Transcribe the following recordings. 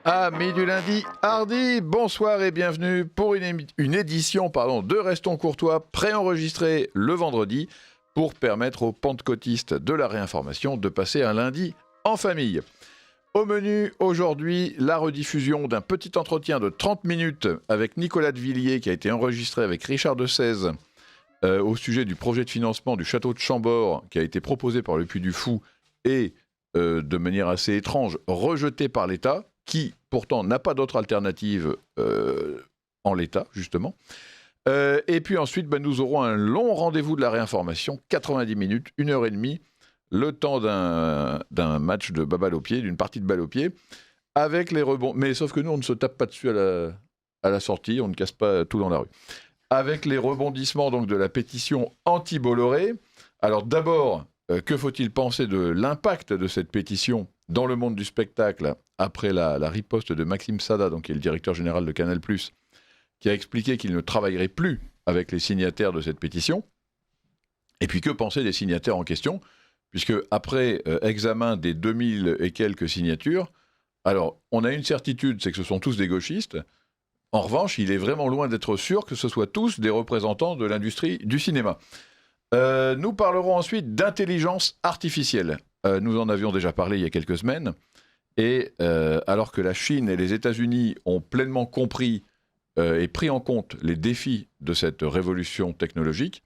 Amis du lundi hardi, bonsoir et bienvenue pour une édition de Restons Courtois préenregistrée le vendredi pour permettre aux pentecôtistes de la réinformation de passer un lundi en famille. Au menu aujourd'hui, la rediffusion d'un petit entretien de 30 minutes avec Nicolas de Villiers qui a été enregistré avec Richard de Sèze au sujet du projet de financement du château de Chambord qui a été proposé par le Puy du Fou et de manière assez étrange rejeté par l'État, qui pourtant n'a pas d'autre alternative en l'état, justement. Et puis ensuite, nous aurons un long rendez-vous de la réinformation, 90 minutes, 1h30, le temps d'un match de balle au pied, d'une partie de balle au pied, avec les rebonds. Mais sauf que nous, on ne se tape pas dessus à la sortie, on ne casse pas tout dans la rue. Avec les rebondissements donc, de la pétition anti-Bolloré. Alors d'abord, que faut-il penser de l'impact de cette pétition dans le monde du spectacle après la riposte de Maxime Sada, donc, qui est le directeur général de Canal+, qui a expliqué qu'il ne travaillerait plus avec les signataires de cette pétition. Et puis que penser des signataires en question, puisque après examen des 2000 et quelques signatures, alors on a une certitude, c'est que ce sont tous des gauchistes. En revanche, il est vraiment loin d'être sûr que ce soient tous des représentants de l'industrie du cinéma. Nous parlerons ensuite d'intelligence artificielle. Nous en avions déjà parlé il y a quelques semaines. Et alors que la Chine et les États-Unis ont pleinement compris et pris en compte les défis de cette révolution technologique,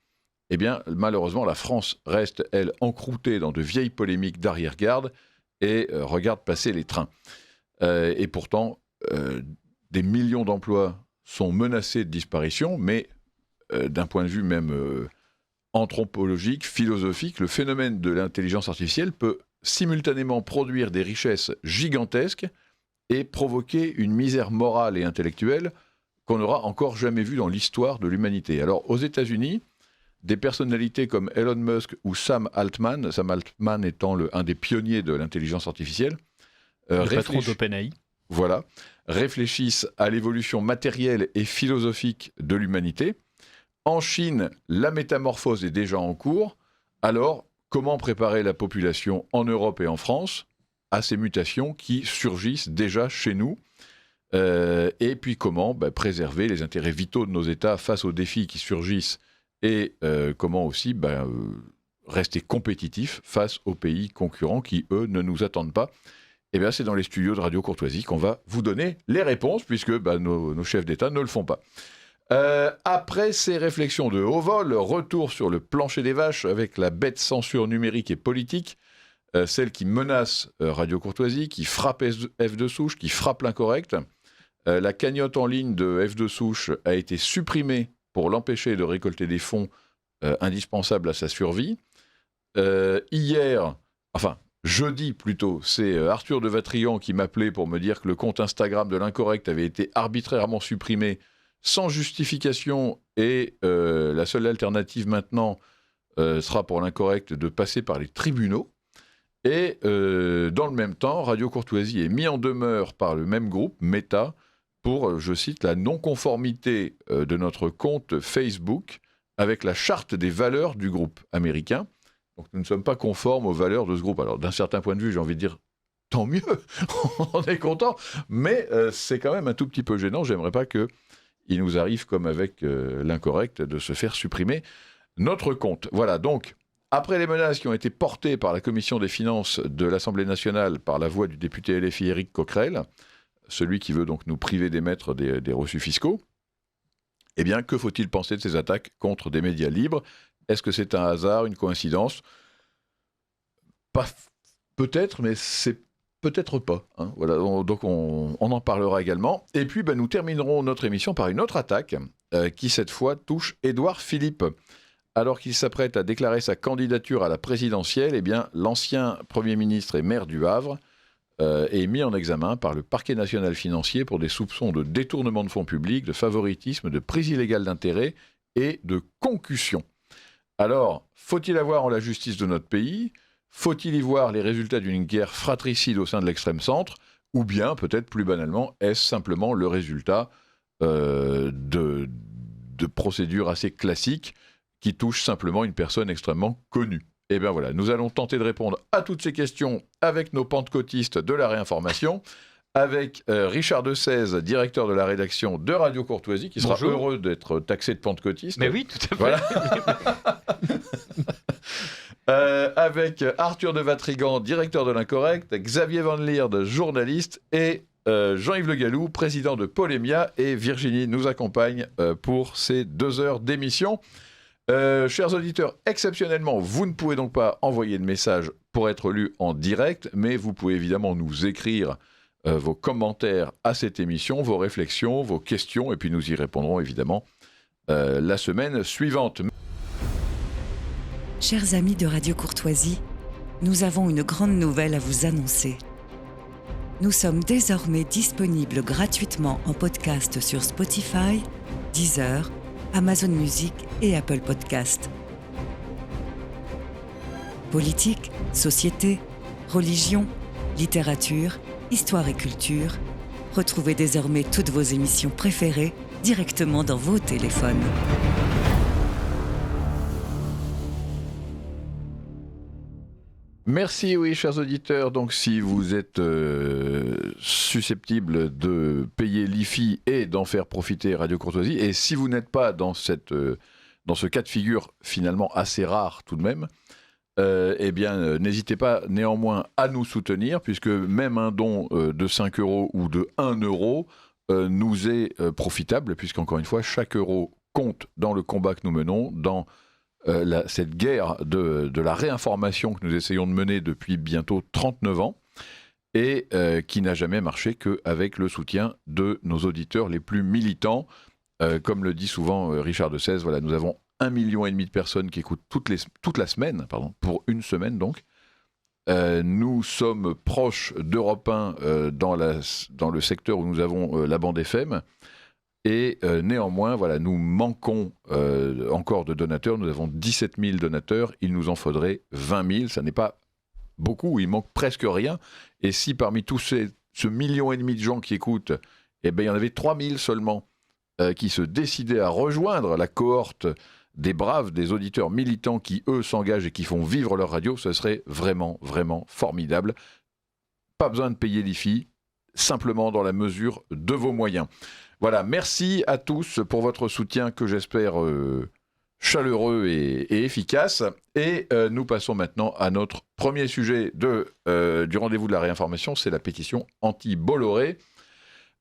eh bien, malheureusement, la France reste, elle, encroûtée dans de vieilles polémiques d'arrière-garde et regarde passer les trains. Et pourtant, des millions d'emplois sont menacés de disparition, mais d'un point de vue même anthropologique, philosophique, le phénomène de l'intelligence artificielle peut simultanément produire des richesses gigantesques et provoquer une misère morale et intellectuelle qu'on n'aura encore jamais vue dans l'histoire de l'humanité. Alors, aux États-Unis, des personnalités comme Elon Musk ou Sam Altman étant un des pionniers de l'intelligence artificielle, le patron d'OpenAI, réfléchissent à l'évolution matérielle et philosophique de l'humanité. En Chine, la métamorphose est déjà en cours. Alors, comment préparer la population en Europe et en France à ces mutations qui surgissent déjà chez nous ? Et puis comment préserver les intérêts vitaux de nos États face aux défis qui surgissent et comment aussi rester compétitifs face aux pays concurrents qui, eux, ne nous attendent pas. Eh bien, c'est dans les studios de Radio Courtoisie qu'on va vous donner les réponses puisque nos chefs d'État ne le font pas. Après ces réflexions de haut vol, retour sur le plancher des vaches avec la bête censure numérique et politique, celle qui menace Radio Courtoisie, qui frappe F2 Souche, qui frappe l'Incorrect. La cagnotte en ligne de F2 Souche a été supprimée pour l'empêcher de récolter des fonds indispensables à sa survie. Jeudi plutôt, c'est Arthur de Vatrigan qui m'appelait pour me dire que le compte Instagram de l'Incorrect avait été arbitrairement supprimé sans justification et la seule alternative maintenant sera pour l'Incorrect de passer par les tribunaux. Et dans le même temps, Radio Courtoisie est mis en demeure par le même groupe, Meta, pour, je cite, la non-conformité de notre compte Facebook avec la charte des valeurs du groupe américain. Donc nous ne sommes pas conformes aux valeurs de ce groupe. Alors d'un certain point de vue, j'ai envie de dire, tant mieux, on est content, mais c'est quand même un tout petit peu gênant. J'aimerais pas qu'il nous arrive, comme avec l'Incorrect, de se faire supprimer notre compte. Voilà, donc, après les menaces qui ont été portées par la Commission des finances de l'Assemblée nationale par la voix du député LFI Éric Coquerel, celui qui veut donc nous priver d'émettre des reçus fiscaux, eh bien, que faut-il penser de ces attaques contre des médias libres ? Est-ce que c'est un hasard, une coïncidence ? Peut-être, mais c'est peut-être pas. Hein. Voilà, donc on en parlera également. Et puis, nous terminerons notre émission par une autre attaque qui, cette fois, touche Édouard Philippe. Alors qu'il s'apprête à déclarer sa candidature à la présidentielle, eh bien, l'ancien Premier ministre et maire du Havre est mis en examen par le parquet national financier pour des soupçons de détournement de fonds publics, de favoritisme, de prise illégale d'intérêt et de concussion. Alors, faut-il avoir en la justice de notre pays ? Faut-il y voir les résultats d'une guerre fratricide au sein de l'extrême centre ? Ou bien, peut-être plus banalement, est-ce simplement le résultat de procédures assez classiques qui touchent simplement une personne extrêmement connue ? Eh bien voilà, nous allons tenter de répondre à toutes ces questions avec nos pentecôtistes de la réinformation. avec Richard de Sèze, directeur de la rédaction de Radio Courtoisie, qui sera heureux d'être taxé de pentecôtiste. Mais oui, tout à fait. Voilà. Avec Arthur de Vatrigan, directeur de l'Incorrect, Xavier Van Lierde, journaliste, et Jean-Yves Le Gallou, président de Polémia, et Virginie nous accompagne pour ces 2 heures d'émission. Chers auditeurs, exceptionnellement, vous ne pouvez donc pas envoyer de message pour être lu en direct, mais vous pouvez évidemment nous écrire vos commentaires à cette émission, vos réflexions, vos questions, et puis nous y répondrons évidemment la semaine suivante. Chers amis de Radio Courtoisie, nous avons une grande nouvelle à vous annoncer. Nous sommes désormais disponibles gratuitement en podcast sur Spotify, Deezer, Amazon Music et Apple Podcast. Politique, société, religion, littérature, histoire et culture. Retrouvez désormais toutes vos émissions préférées directement dans vos téléphones. Merci, oui, chers auditeurs. Donc, si vous êtes susceptibles de payer l'IFI et d'en faire profiter Radio Courtoisie, et si vous n'êtes pas dans ce cas de figure finalement assez rare tout de même, eh bien, n'hésitez pas néanmoins à nous soutenir, puisque même un don de 5 € ou de 1 € nous est profitable, puisqu'encore une fois, chaque euro compte dans le combat que nous menons, dans cette guerre de la réinformation que nous essayons de mener depuis bientôt 39 ans, et qui n'a jamais marché qu'avec le soutien de nos auditeurs les plus militants. Comme le dit souvent Richard de Sèze, voilà, nous avons 1,5 million de personnes qui écoutent toute la semaine, pour une semaine donc. Nous sommes proches d'Europe 1 dans le secteur où nous avons la bande FM. Et néanmoins, voilà, nous manquons encore de donateurs. Nous avons 17 000 donateurs. Il nous en faudrait 20 000. Ça n'est pas beaucoup. Il manque presque rien. Et si parmi tous ce 1,5 million de gens qui écoutent, eh bien, il y en avait 3 000 seulement qui se décidaient à rejoindre la cohorte des braves, des auditeurs militants qui, eux, s'engagent et qui font vivre leur radio, ce serait vraiment, vraiment formidable. Pas besoin de payer l'IFI, simplement dans la mesure de vos moyens. Voilà, merci à tous pour votre soutien que j'espère chaleureux et efficace. Et nous passons maintenant à notre premier sujet du rendez-vous de la réinformation, c'est la pétition anti-Bolloré.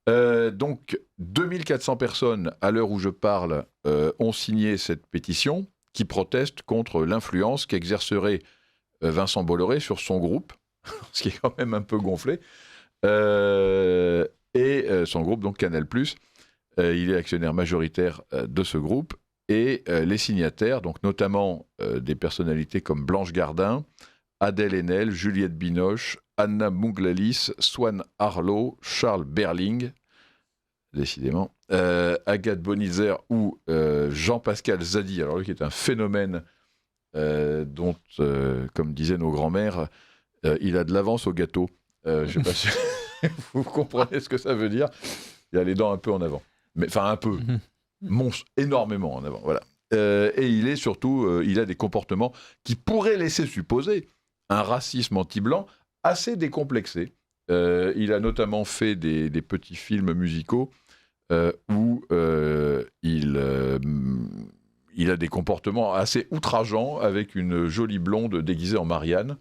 Donc 2400 personnes, à l'heure où je parle, ont signé cette pétition qui proteste contre l'influence qu'exercerait Vincent Bolloré sur son groupe, ce qui est quand même un peu gonflé. Et son groupe, donc Canal+, il est actionnaire majoritaire de ce groupe, et les signataires, donc notamment des personnalités comme Blanche Gardin, Adèle Haenel, Juliette Binoche, Anna Mouglalis, Swan Arlo, Charles Berling, décidément, Agathe Bonitzer ou Jean-Pascal Zadi, alors lui qui est un phénomène dont, comme disaient nos grands-mères, il a de l'avance au gâteau. Je ne sais pas si vous comprenez ce que ça veut dire. Il a les dents un peu en avant. Enfin, un peu. Énormément en avant. Voilà. Et il est surtout, il a des comportements qui pourraient laisser supposer un racisme anti-blanc assez décomplexé. Il a notamment fait des petits films musicaux où il a des comportements assez outrageants avec une jolie blonde déguisée en Marianne.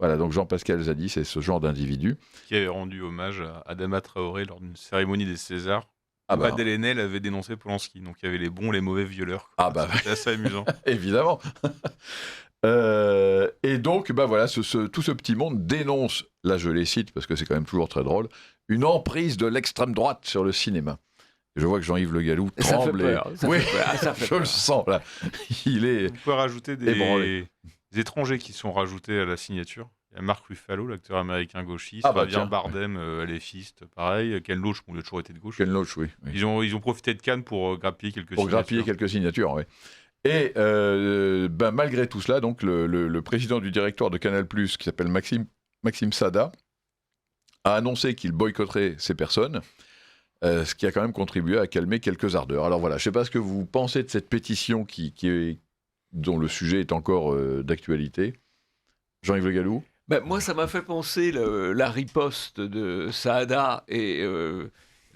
Voilà, donc Jean-Pascal Zadi, c'est ce genre d'individu. Qui avait rendu hommage à Adama Traoré lors d'une cérémonie des Césars. Adèle Haenel avait dénoncé Polanski, donc il y avait les bons, les mauvais violeurs. C'était assez amusant. Évidemment. Et donc, voilà, tout ce petit monde dénonce, là je les cite parce que c'est quand même toujours très drôle, une emprise de l'extrême droite sur le cinéma. Je vois que Jean-Yves Le Gallou tremble. Je le sens là. Vous pouvez rajouter des étrangers qui sont rajoutés à la signature. Il y a Mark Ruffalo, l'acteur américain gauchiste. Javier Bardem, LFiste, pareil. Ken Loach, il a toujours été de gauche. Ken Loach, oui. Ils ont profité de Cannes pour grappiller quelques signatures. Oui. Et malgré tout cela, donc, le président du directoire de Canal+, qui s'appelle Maxime Sada, a annoncé qu'il boycotterait ces personnes, ce qui a quand même contribué à calmer quelques ardeurs. Alors voilà, je ne sais pas ce que vous pensez de cette pétition dont le sujet est encore d'actualité. Jean-Yves Le Gallou ? Moi, ça m'a fait penser la riposte de Saada et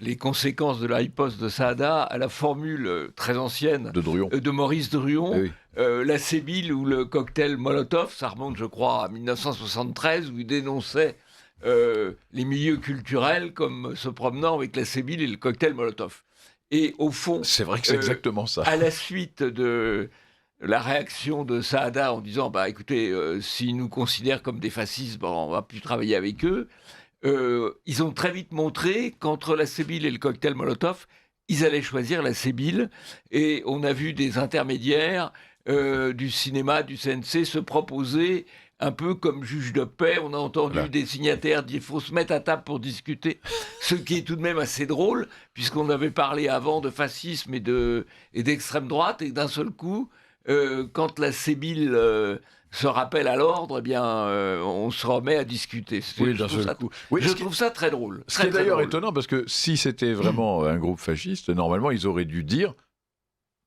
les conséquences de la riposte de Saada à la formule très ancienne de Maurice Druon, la Sébile ou le cocktail Molotov. Ça remonte, je crois, à 1973, où il dénonçait les milieux culturels comme se promenant avec la Sébile et le cocktail Molotov. Et au fond, c'est vrai que c'est exactement ça. À la suite de la réaction de Saada en disant écoutez, s'ils nous considèrent comme des fascistes, on ne va plus travailler avec eux. Ils ont très vite montré qu'entre la Sébile et le cocktail Molotov, ils allaient choisir la Sébile. Et on a vu des intermédiaires du cinéma, du CNC se proposer un peu comme juge de paix. On a entendu des signataires dire qu'il faut se mettre à table pour discuter, ce qui est tout de même assez drôle, puisqu'on avait parlé avant de fascisme et d'extrême droite, et d'un seul coup, quand la Sébile se rappelle à l'ordre, on se remet à discuter. Je trouve ça très drôle. Ce qui est d'ailleurs étonnant, parce que si c'était vraiment un groupe fasciste, normalement, ils auraient dû dire,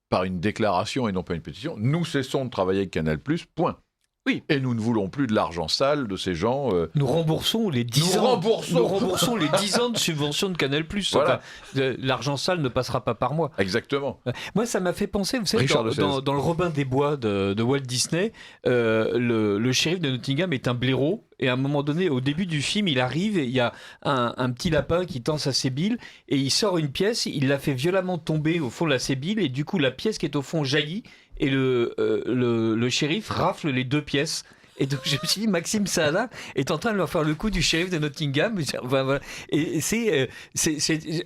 par une déclaration et non pas une pétition, nous cessons de travailler avec Canal+, point. Oui. Et nous ne voulons plus de l'argent sale de ces gens. Nous remboursons les 10 ans. Nous remboursons les 10 ans de subvention de Canal+. Voilà. Enfin, l'argent sale ne passera pas par mois. Exactement. Moi, ça m'a fait penser, vous savez, dans le Robin des Bois de Walt Disney, le shérif de Nottingham est un blaireau. Et à un moment donné, au début du film, il arrive et il y a un petit lapin qui tend sa sébile et il sort une pièce, il la fait violemment tomber au fond de la sébile et du coup, la pièce qui est au fond jaillit et le shérif rafle les deux pièces. Et donc je me suis dit, Maxime Saada est en train de leur faire le coup du shérif de Nottingham. Enfin, voilà. Et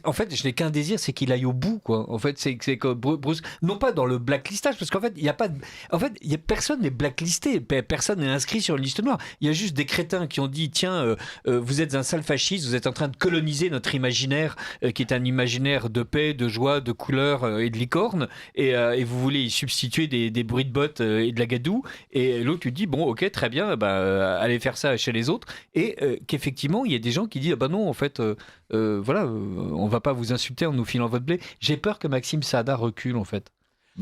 en fait, je n'ai qu'un désir, c'est qu'il aille au bout, quoi. En fait, c'est que Bruce, non pas dans le blacklistage, parce qu'en fait, il y a pas, personne n'est blacklisté, personne n'est inscrit sur une liste noire. Il y a juste des crétins qui ont dit, tiens, vous êtes un sale fasciste, vous êtes en train de coloniser notre imaginaire, qui est un imaginaire de paix, de joie, de couleur et de licorne, et vous voulez y substituer des bruits de bottes et de la gadoue. Et l'autre lui dit, bon, ok, très bien, allez faire ça chez les autres, et qu'effectivement il y a des gens qui disent non, en fait on va pas vous insulter en nous filant votre blé. J'ai peur que Maxime Saada recule, en fait.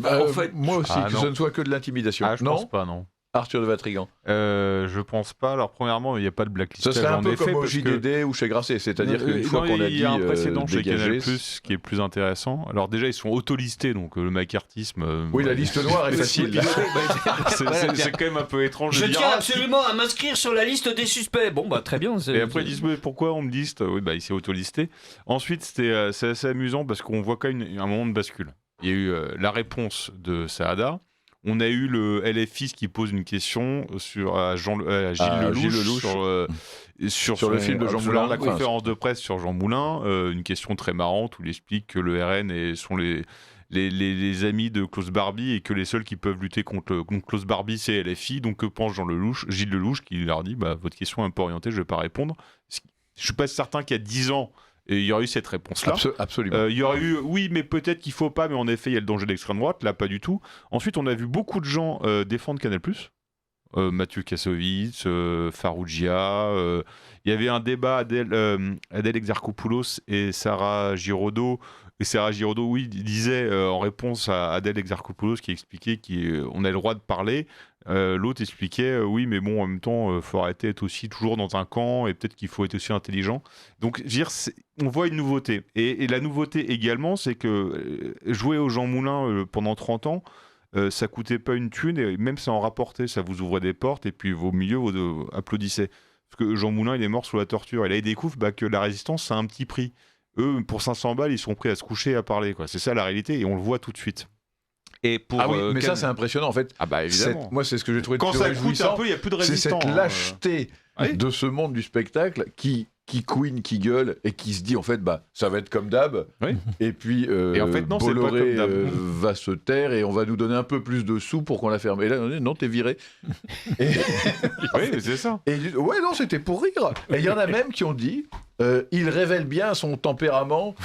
En fait, moi aussi, que ce ne soit que de l'intimidation. Je pense pas, non. Arthur de Vatrigan. Je pense pas. Alors premièrement, il n'y a pas de blacklist. Ce serait un peu comme au JDD ou chez Grasset, c'est-à-dire qu'une fois qu'on a dit il y a un précédent chez Canal+, qui est plus intéressant. Alors déjà, ils sont autolistés, donc le macartisme. Oui, la liste noire est facile. C'est quand même un peu étrange. Je tiens absolument à m'inscrire sur la liste des suspects. Bon, très bien. Et après, ils disent mais pourquoi on me liste ? Oui, il s'est autolisté. Ensuite, c'est assez amusant parce qu'on voit quand même un moment de bascule. Il y a eu la réponse de Saada. On a eu le LFI qui pose une question Gilles Lelouch sur le film de Jean Moulin, la conférence de presse sur Jean Moulin, une question très marrante où il explique que le RN sont les amis de Klaus Barbie et que les seuls qui peuvent lutter contre Klaus Barbie, c'est LFI. Donc que pense Gilles Lelouch qui leur dit votre question est un peu orientée, je ne vais pas répondre. Je ne suis pas certain qu'il y a 10 ans, et il y aurait eu cette réponse-là. Absolument. Il y aurait eu, oui, mais peut-être qu'il ne faut pas, mais en effet, il y a le danger d'extrême droite. Là, pas du tout. Ensuite, on a vu beaucoup de gens défendre Canal+. Mathieu Kassovitz, Farrugia. Il y avait un débat, Adèle Exarchopoulos et Sarah Giraudot. Et Sarah Giraudot, oui, disait en réponse à Adèle Exarchopoulos qui expliquait qu'on a le droit de parler. L'autre expliquait oui, mais bon, en même temps, il faut arrêter d'être aussi toujours dans un camp et peut-être qu'il faut être aussi intelligent. Donc, je veux dire, on voit une nouveauté. Et la nouveauté également, c'est que jouer au Jean Moulin pendant 30 ans, ça coûtait pas une thune, et même ça en rapportait, ça vous ouvrait des portes, et puis au milieu, vous applaudissez. Parce que Jean Moulin, il est mort sous la torture. Et là, il découvre que la résistance, ça a un petit prix. Eux, pour 500 balles, ils sont prêts à se coucher et à parler, quoi. C'est ça la réalité, et on le voit tout de suite. Et pour, mais ça, c'est impressionnant, en fait. Évidemment. Moi, c'est ce que j'ai trouvé quand plus réjouissant. Quand ça coûte un peu, il n'y a plus de résistance. C'est cette lâcheté de ce monde du spectacle qui couine, qui gueule, et qui se dit, en fait, ça va être comme d'hab. Oui. Et puis, et en fait, non, Bolloré va se taire, et on va nous donner un peu plus de sous pour qu'on la ferme. Et là, non, t'es viré. Oui, mais c'est ça. Et ouais, non, c'était pour rire. Et il y en a même qui ont dit... il révèle bien son tempérament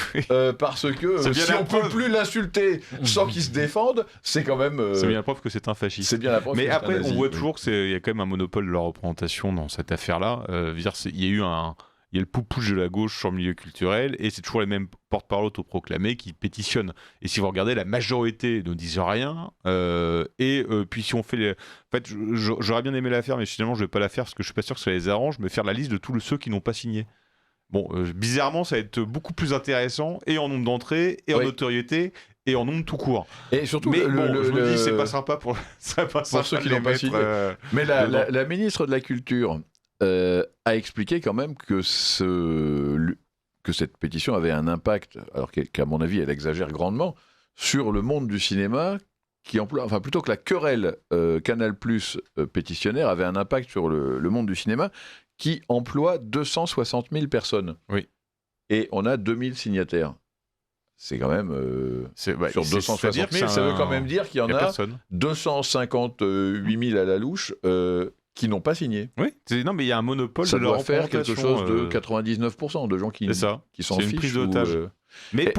parce que si on peut plus l'insulter sans qu'il se défende, c'est quand même... C'est bien la preuve que c'est un fasciste. C'est bien la preuve. Mais après, on voit toujours qu'il y a quand même un monopole de la représentation dans cette affaire-là. Il y a eu il y a le poupouche de la gauche sur le milieu culturel, et c'est toujours les mêmes porte-parole autoproclamés qui pétitionnent. Et si vous regardez, la majorité ne disent rien, puis si on fait En fait, j'aurais bien aimé la faire, mais finalement je vais pas la faire parce que je suis pas sûr que ça les arrange, mais faire la liste de tous ceux qui n'ont pas signé. Bon, bizarrement, ça va être beaucoup plus intéressant, et en nombre d'entrées, et en notoriété, et en nombre tout court. Et surtout, mais je me dis, c'est pas sympa pour ceux qui n'ont pas signé. Mais la ministre de la Culture a expliqué quand même que cette pétition avait un impact, alors qu'à mon avis, elle exagère grandement, sur le monde du cinéma, qui emploie, enfin plutôt que la querelle Canal+ pétitionnaire avait un impact sur le monde du cinéma, qui emploie 260 000 personnes. Oui. Et on a 2000 signataires. C'est quand même... sur 260 000, ça veut quand même dire qu'il y en a 258 000 à la louche qui n'ont pas signé. Oui, non, mais il y a un monopole ça de leur faire quelque chose de 99% de gens qui s'en fichent. C'est une prise d'otage. Mais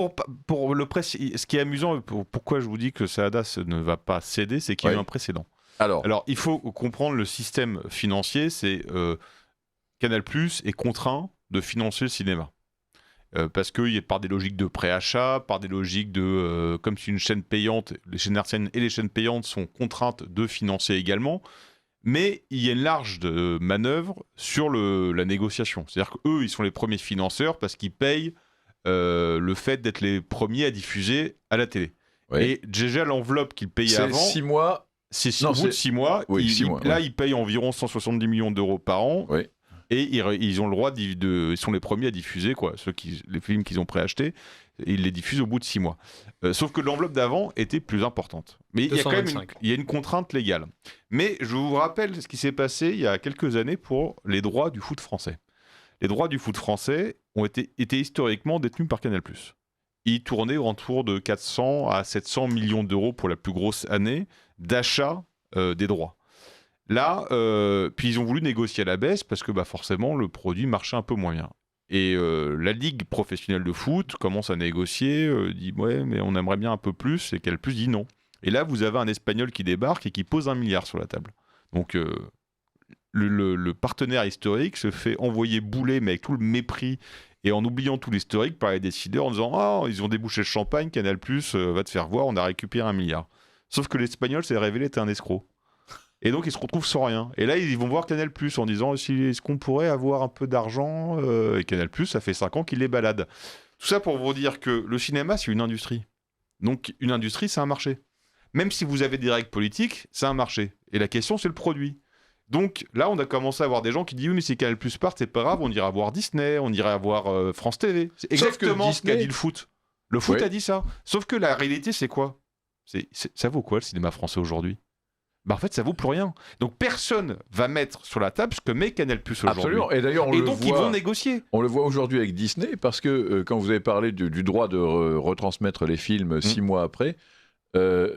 pour le ce qui est amusant, pourquoi je vous dis que Saada ne va pas céder, c'est qu'il y a eu un précédent. Alors, il faut comprendre le système financier, c'est... Canal+ est contraint de financer le cinéma. Parce que par des logiques de préachat, par des logiques de... comme c'est une chaîne payante, les chaînes hertziennes et les chaînes payantes sont contraintes de financer également. Mais il y a une large manœuvre sur la négociation. C'est-à-dire qu'eux, ils sont les premiers financeurs parce qu'ils payent le fait d'être les premiers à diffuser à la télé. Oui. Et déjà, l'enveloppe qu'ils payaient avant... C'est 6 mois. Au bout de 6 mois. Oui, 6 mois. Là, ils payent environ 170 millions d'euros par an. Oui. Et ils ont le droit ils sont les premiers à diffuser les films qu'ils ont préachetés, et ils les diffusent au bout de 6 mois. Sauf que l'enveloppe d'avant était plus importante. Mais il y a quand même une contrainte légale. Mais je vous rappelle ce qui s'est passé il y a quelques années pour les droits du foot français. Les droits du foot français étaient historiquement détenus par Canal+. Ils tournaient autour de 400 à 700 millions d'euros pour la plus grosse année d'achat des droits. Là, puis ils ont voulu négocier à la baisse parce que forcément le produit marchait un peu moins bien. Et la Ligue professionnelle de foot commence à négocier, dit ouais mais on aimerait bien un peu plus, et Canal+ dit non. Et là vous avez un Espagnol qui débarque et qui pose 1 milliard sur la table. Donc le partenaire historique se fait envoyer bouler, mais avec tout le mépris et en oubliant tout l'historique par les décideurs en disant ah ils ont débouché le champagne, Canal+ va te faire voir, on a récupéré 1 milliard. Sauf que l'Espagnol s'est révélé être un escroc. Et donc, ils se retrouvent sans rien. Et là, ils vont voir Canal+ en disant est-ce qu'on pourrait avoir un peu d'argent Et Canal+, ça fait 5 ans qu'il les balade. Tout ça pour vous dire que le cinéma, c'est une industrie. Donc, une industrie, c'est un marché. Même si vous avez des règles politiques, c'est un marché. Et la question, c'est le produit. Donc, là, on a commencé à avoir des gens qui disent oui, mais si Canal+ part, c'est pas grave, on ira voir Disney, on ira voir France TV. C'est exactement ce qu'a dit le foot. Le foot a dit ça. Sauf que la réalité, c'est quoi ? Ça vaut quoi, le cinéma français aujourd'hui ? En fait, ça vaut plus rien. Donc, personne va mettre sur la table ce que met Canal+ aujourd'hui. Absolument. Et d'ailleurs, ils vont négocier. On le voit aujourd'hui avec Disney, parce que quand vous avez parlé du droit de retransmettre les films 6 mois après,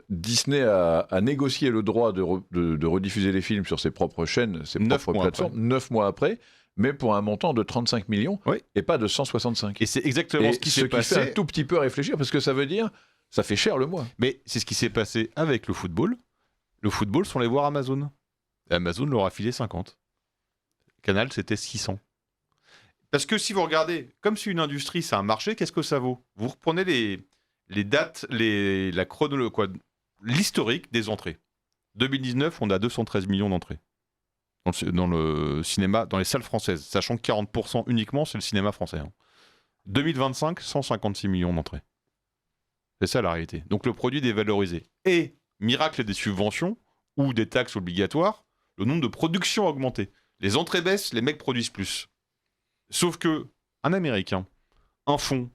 Disney a négocié le droit de rediffuser les films sur ses propres chaînes, ses propres plateformes, 9 mois après, mais pour un montant de 35 millions et pas de 165. Et c'est exactement ce qui s'est passé. Ce qui fait un tout petit peu réfléchir, parce que ça veut dire, ça fait cher le mois. Mais c'est ce qui s'est passé avec le football. Le football, sont les voir Amazon. Et Amazon leur a filé 50. Canal, c'était 600. Parce que si vous regardez, comme si une industrie, c'est un marché, qu'est-ce que ça vaut ? Vous reprenez les dates, l'historique des entrées. 2019, on a 213 millions d'entrées dans le cinéma, dans les salles françaises, sachant que 40% uniquement, c'est le cinéma français. 2025, 156 millions d'entrées. C'est ça la réalité. Donc le produit est dévalorisé. Et miracle des subventions ou des taxes obligatoires, le nombre de productions a augmenté. Les entrées baissent, les mecs produisent plus. Sauf que un Américain, un fonds,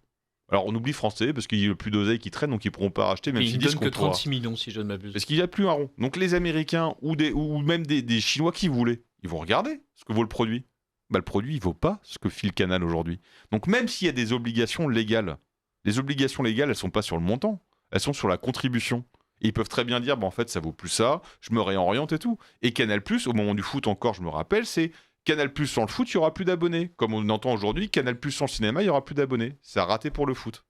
alors on oublie français parce qu'il y a plus d'oseille qui traîne, donc ils ne pourront pas racheter, même s'ils disent qu'on pourra. Ils ne donnent que 36 millions si je ne m'abuse. Parce qu'il n'y a plus un rond. Donc les Américains ou même des Chinois qui voulaient, ils vont regarder ce que vaut le produit. Le produit, il ne vaut pas ce que file Canal aujourd'hui. Donc même s'il y a des obligations légales, les obligations légales, elles ne sont pas sur le montant, elles sont sur la contribution. Et ils peuvent très bien dire, en fait, ça vaut plus ça, je me réoriente et tout. Et Canal+, au moment du foot encore, je me rappelle, c'est Canal+ sans le foot, il n'y aura plus d'abonnés. Comme on entend aujourd'hui, Canal+ sans le cinéma, il n'y aura plus d'abonnés. Ça a raté pour le foot.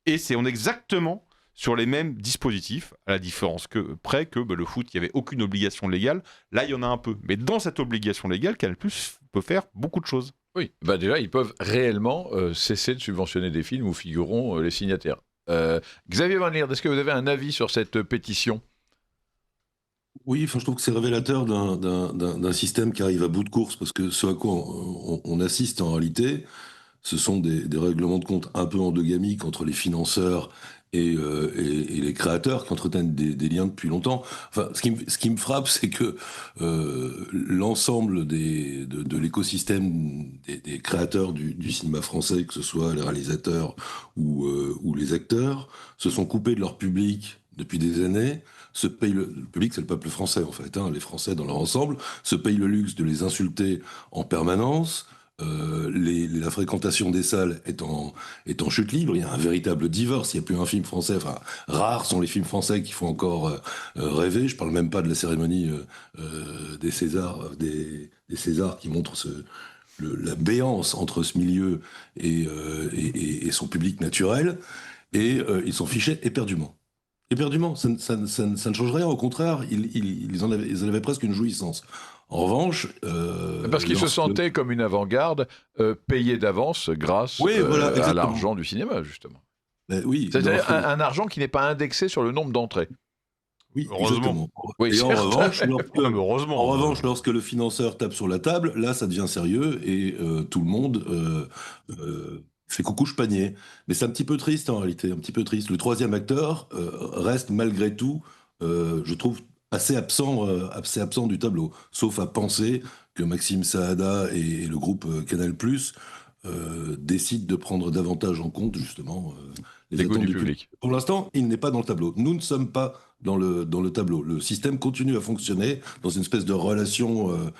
Et on est exactement sur les mêmes dispositifs, à la différence près que le foot, il n'y avait aucune obligation légale. Là, il y en a un peu. Mais dans cette obligation légale, Canal+ peut faire beaucoup de choses. Oui, déjà, ils peuvent réellement cesser de subventionner des films où figureront les signataires. Xavier Van Lierde, est-ce que vous avez un avis sur cette pétition ? Oui, je trouve que c'est révélateur d'un système qui arrive à bout de course, parce que ce à quoi on assiste en réalité, ce sont des règlements de compte un peu endogamiques entre les financeurs et les créateurs qui entretiennent des liens depuis longtemps. Enfin, ce qui me frappe, c'est que l'ensemble de l'écosystème des créateurs du cinéma français, que ce soit les réalisateurs ou les acteurs, se sont coupés de leur public depuis des années. Le public, c'est le peuple français en fait. Les Français dans leur ensemble se payent le luxe de les insulter en permanence. La fréquentation des salles est en chute libre. Il y a un véritable divorce. Il n'y a plus un film français. Enfin, rares sont les films français qui font encore rêver. Je parle même pas de la cérémonie des Césars, des Césars qui montre la béance entre ce milieu et son public naturel. Et ils sont fichés éperdument. Éperdument, ça ne change rien. Au contraire, ils en avaient presque une jouissance. En revanche... Parce qu'ils se sentaient comme une avant-garde payée d'avance grâce à l'argent du cinéma, justement. Oui, c'est-à-dire un argent qui n'est pas indexé sur le nombre d'entrées. Oui, heureusement. Oui, et en revanche, lorsque le financeur tape sur la table, là, ça devient sérieux et tout le monde... fait coucouche panier. Mais c'est un petit peu triste en réalité, un petit peu triste. Le troisième acteur reste malgré tout, je trouve, assez absent du tableau, sauf à penser que Maxime Saada et le groupe Canal+ décident de prendre davantage en compte justement les goûts du public. Pour l'instant, il n'est pas dans le tableau. Nous ne sommes pas dans le tableau. Le système continue à fonctionner dans une espèce de relation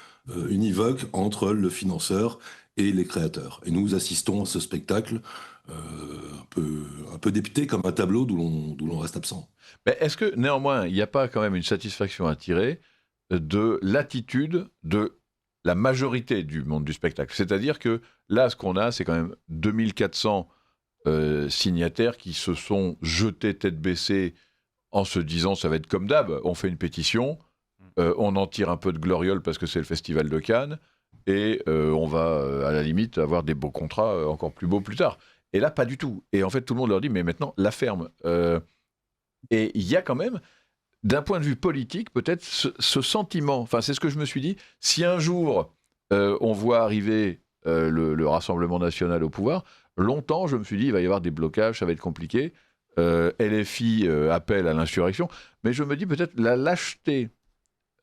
univoque entre le financeur et les créateurs. Et nous assistons à ce spectacle un peu dépité comme un tableau d'où l'on reste absent. Mais est-ce que néanmoins, il n'y a pas quand même une satisfaction à tirer de l'attitude de la majorité du monde du spectacle ? C'est-à-dire que là, ce qu'on a, c'est quand même 2400 signataires qui se sont jetés tête baissée en se disant ça va être comme d'hab, on fait une pétition, on en tire un peu de gloriole parce que c'est le Festival de Cannes, et on va, à la limite, avoir des beaux contrats encore plus beaux plus tard. Et là, pas du tout. Et en fait, tout le monde leur dit, mais maintenant, la ferme. Et il y a quand même, d'un point de vue politique, peut-être ce sentiment, enfin, c'est ce que je me suis dit, si un jour, on voit arriver le Rassemblement national au pouvoir, longtemps, je me suis dit, il va y avoir des blocages, ça va être compliqué. LFI appelle à l'insurrection. Mais je me dis, peut-être, la lâcheté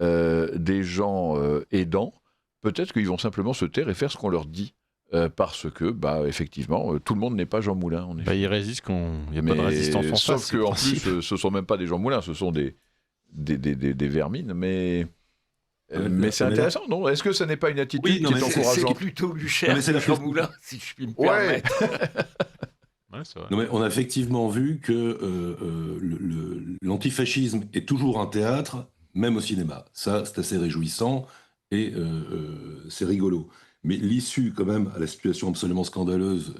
des gens aidants, peut-être qu'ils vont simplement se taire et faire ce qu'on leur dit. Parce que, effectivement, tout le monde n'est pas Jean Moulin. Ils résistent quand il n'y a pas de résistance en face. Sauf qu'en plus, ce ne sont même pas des Jean Moulin, ce sont des vermines. Mais c'est intéressant, non ? Est-ce que ça n'est pas une attitude qui est encourageante ? C'est plutôt Luchère que Jean Moulin, si je puis me permettre. Ouais, c'est vrai. Non, mais on a effectivement vu que l'antifascisme est toujours un théâtre, même au cinéma. Ça, c'est assez réjouissant et c'est rigolo. Mais l'issue, quand même, à la situation absolument scandaleuse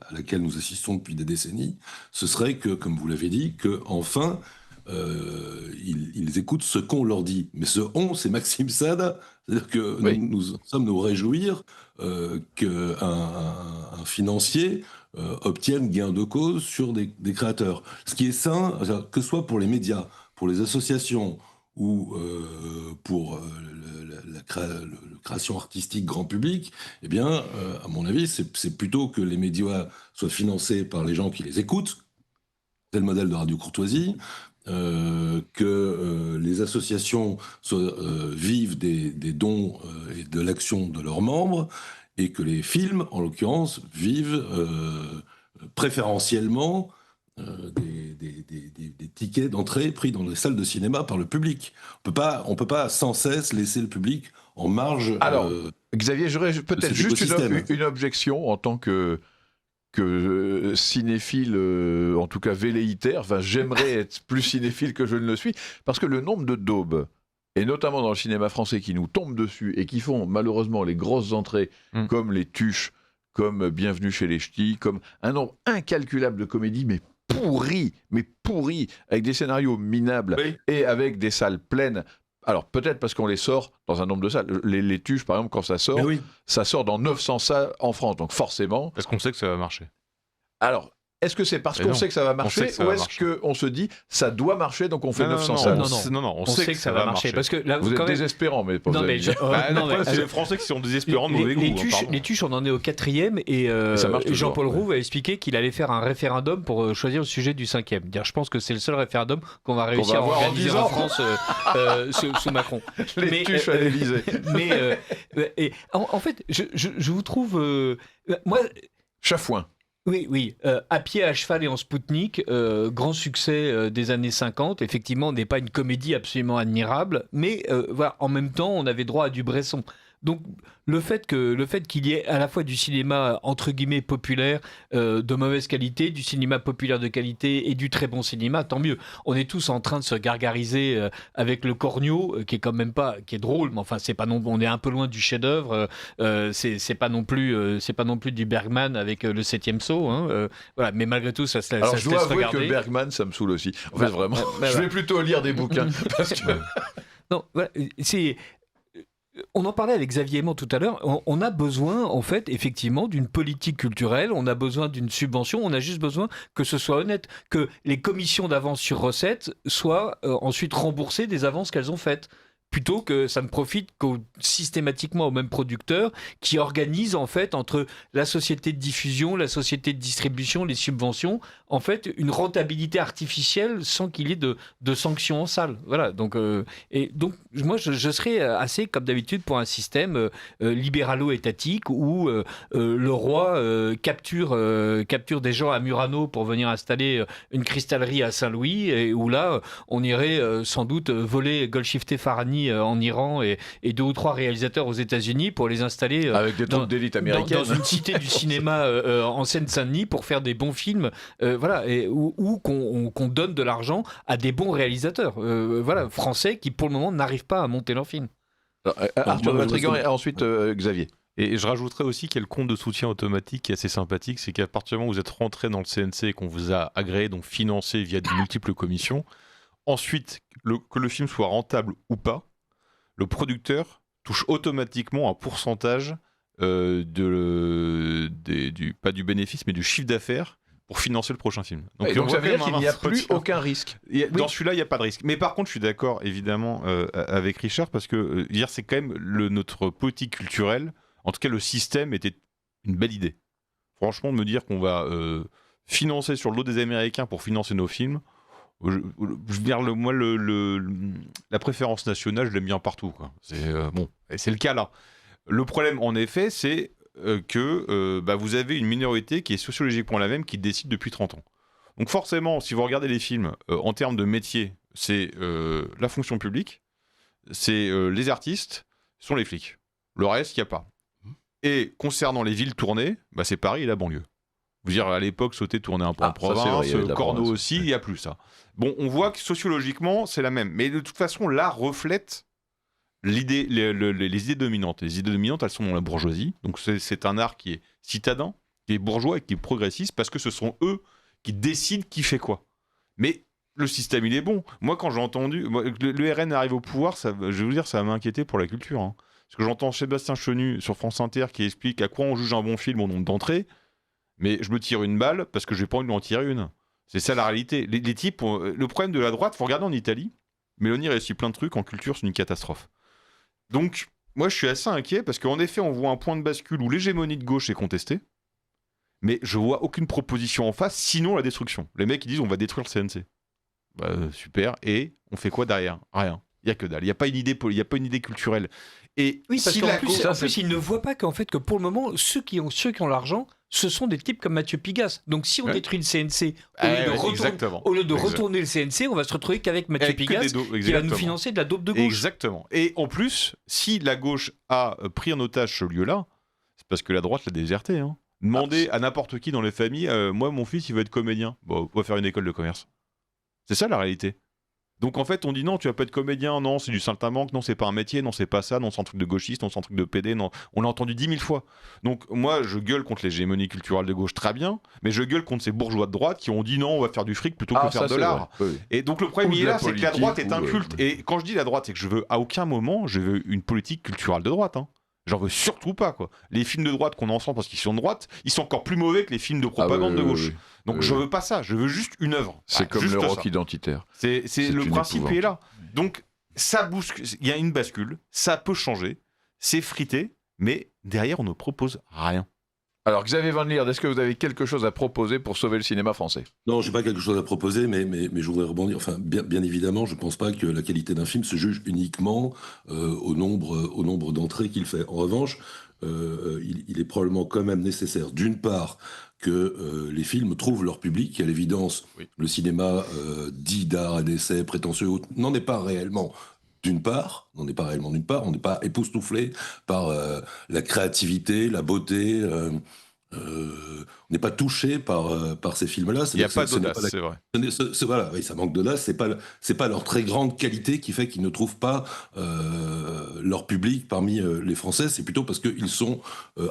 à laquelle nous assistons depuis des décennies, ce serait que, comme vous l'avez dit, qu'enfin, ils écoutent ce qu'on leur dit. Mais ce « on », c'est Maxime Saada. C'est-à-dire que nous sommes nous réjouir qu'un financier obtienne gain de cause sur des créateurs. Ce qui est sain, que ce soit pour les médias, pour les associations ou pour la création artistique grand public, eh bien, à mon avis, c'est plutôt que les médias soient financés par les gens qui les écoutent, c'est le modèle de Radio Courtoisie, que les associations vivent des dons et de l'action de leurs membres, et que les films, en l'occurrence, vivent préférentiellement des tickets d'entrée pris dans les salles de cinéma par le public. On peut pas sans cesse laisser le public en marge. Alors, Xavier, j'aurais peut-être juste une objection en tant que cinéphile, en tout cas velléitaire. Enfin, j'aimerais être plus cinéphile que je ne le suis, parce que le nombre de daubes, et notamment dans le cinéma français, qui nous tombent dessus et qui font malheureusement les grosses entrées, comme Les Tuches, comme Bienvenue chez les Ch'tis, comme un nombre incalculable de comédies, mais pourries, avec des scénarios minables et avec des salles pleines, Alors, peut-être parce qu'on les sort dans un nombre de salles. Les Tuches, par exemple, quand ça sort, ça sort dans 900 salles en France. Donc, forcément... Est-ce qu'on sait que ça va marcher ? Alors, est-ce que c'est parce qu'on sait que ça va marcher ou est-ce qu'on se dit ça doit marcher donc on fait 900 salles ? Non, on sait que ça va marcher. Parce que là, vous êtes désespérant, mais c'est les Français qui sont désespérants de mauvais goût. Les Tuches, on en est au 4e et Jean-Paul Roux a expliqué qu'il allait faire un référendum pour choisir le sujet du 5e. Je pense que c'est le seul référendum qu'on va réussir à organiser en France sous Macron. Les Tuches à l'Élysée. En fait, je vous trouve... moi, Chafouin. Oui. À pied, à cheval et en Spoutnik, grand succès des années 50. Effectivement, on n'est pas une comédie absolument admirable, mais voilà, en même temps, on avait droit à du Bresson. Donc, le fait qu'il y ait à la fois du cinéma entre guillemets populaire de mauvaise qualité, du cinéma populaire de qualité et du très bon cinéma, tant mieux. On est tous en train de se gargariser avec le Cornio, qui est quand même pas, qui est drôle, mais enfin c'est pas non, on est un peu loin du chef-d'œuvre. C'est pas non plus du Bergman avec le 7e saut. Voilà, mais malgré tout, ça se laisse regarder. Alors je dois avouer que Bergman, ça me saoule aussi. En fait, vraiment, je vais plutôt lire des bouquins parce que non, voilà, c'est. On en parlait avec Xavier Aimant tout à l'heure, on a besoin en fait effectivement d'une politique culturelle, on a besoin d'une subvention, on a juste besoin que ce soit honnête, que les commissions d'avance sur recettes soient ensuite remboursées des avances qu'elles ont faites. Plutôt que ça ne profite systématiquement aux mêmes producteurs qui organisent en fait entre la société de diffusion, la société de distribution, les subventions, en fait une rentabilité artificielle sans qu'il y ait de sanctions en salle. Voilà. Donc moi je serais assez comme d'habitude pour un système libéralo-étatique où le roi capture des gens à Murano pour venir installer une cristallerie à Saint-Louis et où là on irait sans doute voler Golshifteh Farhani en Iran et 2 ou 3 réalisateurs aux États-Unis pour les installer avec des troupes d'élite américaines dans une cité du cinéma en Seine-Saint-Denis pour faire des bons films, voilà, ou qu'on donne de l'argent à des bons réalisateurs, voilà, français qui pour le moment n'arrivent pas à monter leur film. Arthur Matrigan et ensuite Xavier. Et je rajouterais aussi qu'il y a le compte de soutien automatique qui est assez sympathique, c'est qu'à partir du moment où vous êtes rentré dans le CNC et qu'on vous a agréé, donc financé via de multiples commissions, ensuite, que le film soit rentable ou pas, le producteur touche automatiquement un pourcentage pas du bénéfice, mais du chiffre d'affaires pour financer le prochain film. Donc ça veut dire qu'il n'y a plus aucun risque. Dans celui-là, il n'y a pas de risque. Mais par contre, je suis d'accord, évidemment, avec Richard, parce que c'est quand même notre politique culturelle, en tout cas le système était une belle idée. Franchement, de me dire qu'on va financer sur le dos des Américains pour financer nos films, je veux dire, la préférence nationale, je l'aime bien partout, quoi. C'est le cas là. Le problème, en effet, c'est que vous avez une minorité qui est sociologiquement la même, qui décide depuis 30 ans. Donc forcément, si vous regardez les films, en termes de métier, c'est la fonction publique, c'est les artistes, sont les flics. Le reste, il n'y a pas. Et concernant les villes tournées, c'est Paris et la banlieue. Vous dire, à l'époque, Sauté tournait un peu en province, Corneau aussi, il n'y a plus ça. Bon, on voit que sociologiquement, c'est la même. Mais de toute façon, l'art reflète les idées dominantes. Les idées dominantes, elles sont dans la bourgeoisie. Donc c'est un art qui est citadin, qui est bourgeois et qui est progressiste, parce que ce sont eux qui décident qui fait quoi. Mais le système, il est bon. Moi, quand j'ai entendu... le RN arrive au pouvoir, je vais vous dire, ça m'a inquiété pour la culture. Hein. Parce que j'entends Sébastien Chenu sur France Inter qui explique à quoi on juge un bon film au nombre d'entrées. Mais je me tire une balle parce que je n'ai pas envie de m'en tirer une. C'est ça la réalité. Les types, le problème de la droite, il faut regarder en Italie. Mélanie réussit plein de trucs, en culture, c'est une catastrophe. Donc, moi, je suis assez inquiet parce qu'en effet, on voit un point de bascule où l'hégémonie de gauche est contestée, mais je vois aucune proposition en face, sinon la destruction. Les mecs, ils disent on va détruire le CNC. Super. Et on fait quoi derrière ? Rien. Il n'y a que dalle. Il n'y a pas une idée culturelle. Et oui, parce qu'en plus, ils ne voient pas qu'en fait, que pour le moment, ceux qui ont l'argent, ce sont des types comme Mathieu Pigasse. Donc si on détruit le CNC, au lieu de retourner le CNC, on va se retrouver qu'avec Mathieu Pigasse qui va nous financer de la dope de gauche. Exactement. Et en plus, si la gauche a pris en otage ce lieu-là, c'est parce que la droite l'a déserté. Hein. Demandez à n'importe qui dans les familles, moi mon fils il veut être comédien, on va faire une école de commerce. C'est ça la réalité. Donc en fait, on dit non, tu vas pas être comédien, non, c'est du saltimbanque, non, c'est pas un métier, non, c'est pas ça, non, c'est un truc de gauchiste, non, c'est un truc de PD, non. On l'a entendu 10 000 fois. Donc moi, je gueule contre l'hégémonie culturelle de gauche, très bien, mais je gueule contre ces bourgeois de droite qui ont dit non, on va faire du fric plutôt que faire de l'art. Oui. Et donc le problème, il est là, c'est que la droite est un culte. Et quand je dis la droite, c'est que je veux, à aucun moment, je veux une politique culturelle de droite. J'en veux surtout pas, quoi. Les films de droite qu'on entend parce qu'ils sont de droite, ils sont encore plus mauvais que les films de propagande de gauche. Donc je veux pas ça, je veux juste une œuvre. C'est comme le rock identitaire. C'est le principe est là. Donc ça bouscule, il y a une bascule, ça peut changer, c'est frité, mais derrière on ne propose rien. Alors Xavier Van Lierde, est-ce que vous avez quelque chose à proposer pour sauver le cinéma français ? Non, je n'ai pas quelque chose à proposer, mais je voudrais rebondir. Enfin, bien évidemment, je ne pense pas que la qualité d'un film se juge uniquement au nombre d'entrées qu'il fait. En revanche, il est probablement quand même nécessaire, d'une part, que les films trouvent leur public. À l'évidence, le cinéma dit d'art à essai, prétentieux, n'en est pas réellement. D'une part, on n'est pas époustouflé par la créativité, la beauté. On n'est pas touché par ces films-là. Il n'y a pas d'audace, c'est vrai. Voilà, oui, ça manque d'audace. C'est pas leur très grande qualité qui fait qu'ils ne trouvent pas leur public parmi les Français. C'est plutôt parce qu'ils sont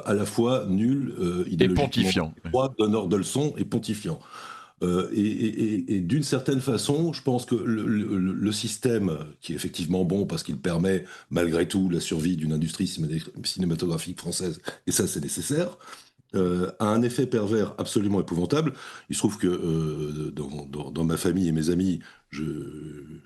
à la fois nuls, et pontifiants, donneurs de leçons et pontifiants. Et d'une certaine façon, je pense que le système, qui est effectivement bon parce qu'il permet malgré tout la survie d'une industrie cinématographique française, et ça c'est nécessaire, a un effet pervers absolument épouvantable. Il se trouve que dans ma famille et mes amis, je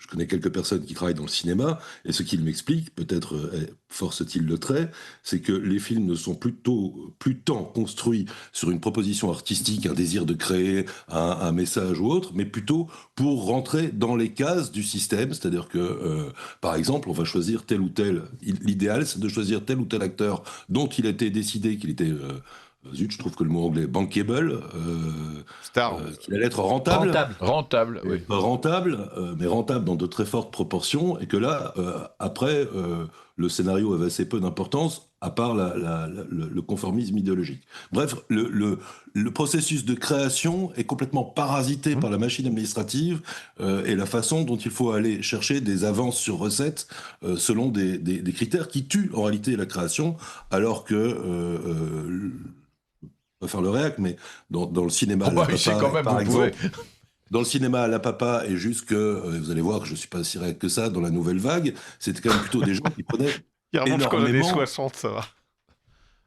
connais quelques personnes qui travaillent dans le cinéma, et ce qu'ils m'expliquent, peut-être force-t-il le trait, c'est que les films ne sont plus tant construits sur une proposition artistique, un désir de créer un message ou autre, mais plutôt pour rentrer dans les cases du système, c'est-à-dire que, par exemple, on va choisir tel ou tel... L'idéal, c'est de choisir tel ou tel acteur dont il a été décidé qu'il était... je trouve que le mot anglais bankable, qu'il allait être rentable, oui. Rentable, mais rentable dans de très fortes proportions, et que là, après, le scénario avait assez peu d'importance, à part le conformisme idéologique. Bref, le processus de création est complètement parasité par la machine administrative et la façon dont il faut aller chercher des avances sur recettes selon des critères qui tuent en réalité la création, alors que... on va faire le réac, mais dans le cinéma, dans le cinéma à la papa, et jusque, vous allez voir que je ne suis pas si réac que ça, dans la nouvelle vague, c'était quand même plutôt des gens qui prenaient énormément... 60, ça va.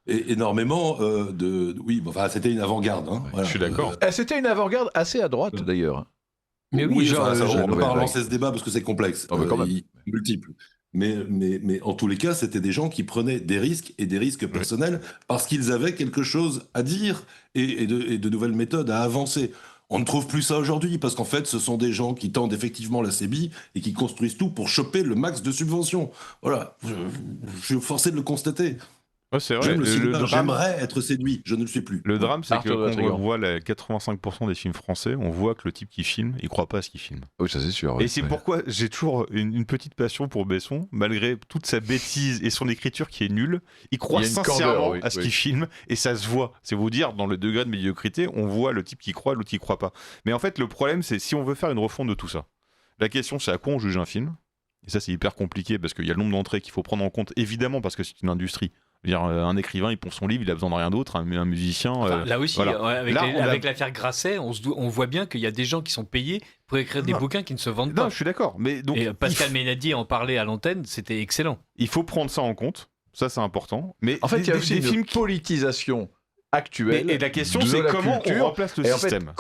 Énormément oui, enfin, c'était une avant-garde. Voilà. Je suis d'accord. C'était une avant-garde assez à droite, d'ailleurs. Mais oui, on ne peut pas relancer ce débat parce que c'est complexe, multiple. Mais en tous les cas, c'était des gens qui prenaient des risques, et des risques personnels, parce qu'ils avaient quelque chose à dire et de nouvelles méthodes à avancer. On ne trouve plus ça aujourd'hui, parce qu'en fait, ce sont des gens qui tendent effectivement la CEBI et qui construisent tout pour choper le max de subventions. Voilà, je suis forcé de le constater. Ouais, c'est vrai. J'aimerais être séduit, je ne le suis plus. Le drame, c'est que quand on voit 85% des films français, on voit que le type qui filme, il croit pas à ce qu'il filme. Oui, ça c'est sûr. Et c'est pourquoi j'ai toujours une petite passion pour Besson, malgré toute sa bêtise et son écriture qui est nulle. Il croit sincèrement à ce qu'il filme, et ça se voit. C'est vous dire, dans le degré de médiocrité, on voit le type qui croit, l'autre qui croit pas. Mais en fait, le problème, c'est si on veut faire une refonte de tout ça, la question c'est à quoi on juge un film. Et ça, c'est hyper compliqué parce qu'il y a le nombre d'entrées qu'il faut prendre en compte, évidemment, parce que c'est une industrie. Dire, un écrivain, il pond son livre, il a besoin de rien d'autre. Un musicien. Enfin, là aussi, avec l'affaire Grasset, on voit bien qu'il y a des gens qui sont payés pour écrire des bouquins qui ne se vendent pas. Non, je suis d'accord. Mais donc, et Pascal Ménadi en parlait à l'antenne, c'était excellent. Il faut prendre ça en compte. Ça, c'est important. Mais en fait, il y a aussi une politisation actuelle. Et la question, c'est comment on remplace le système.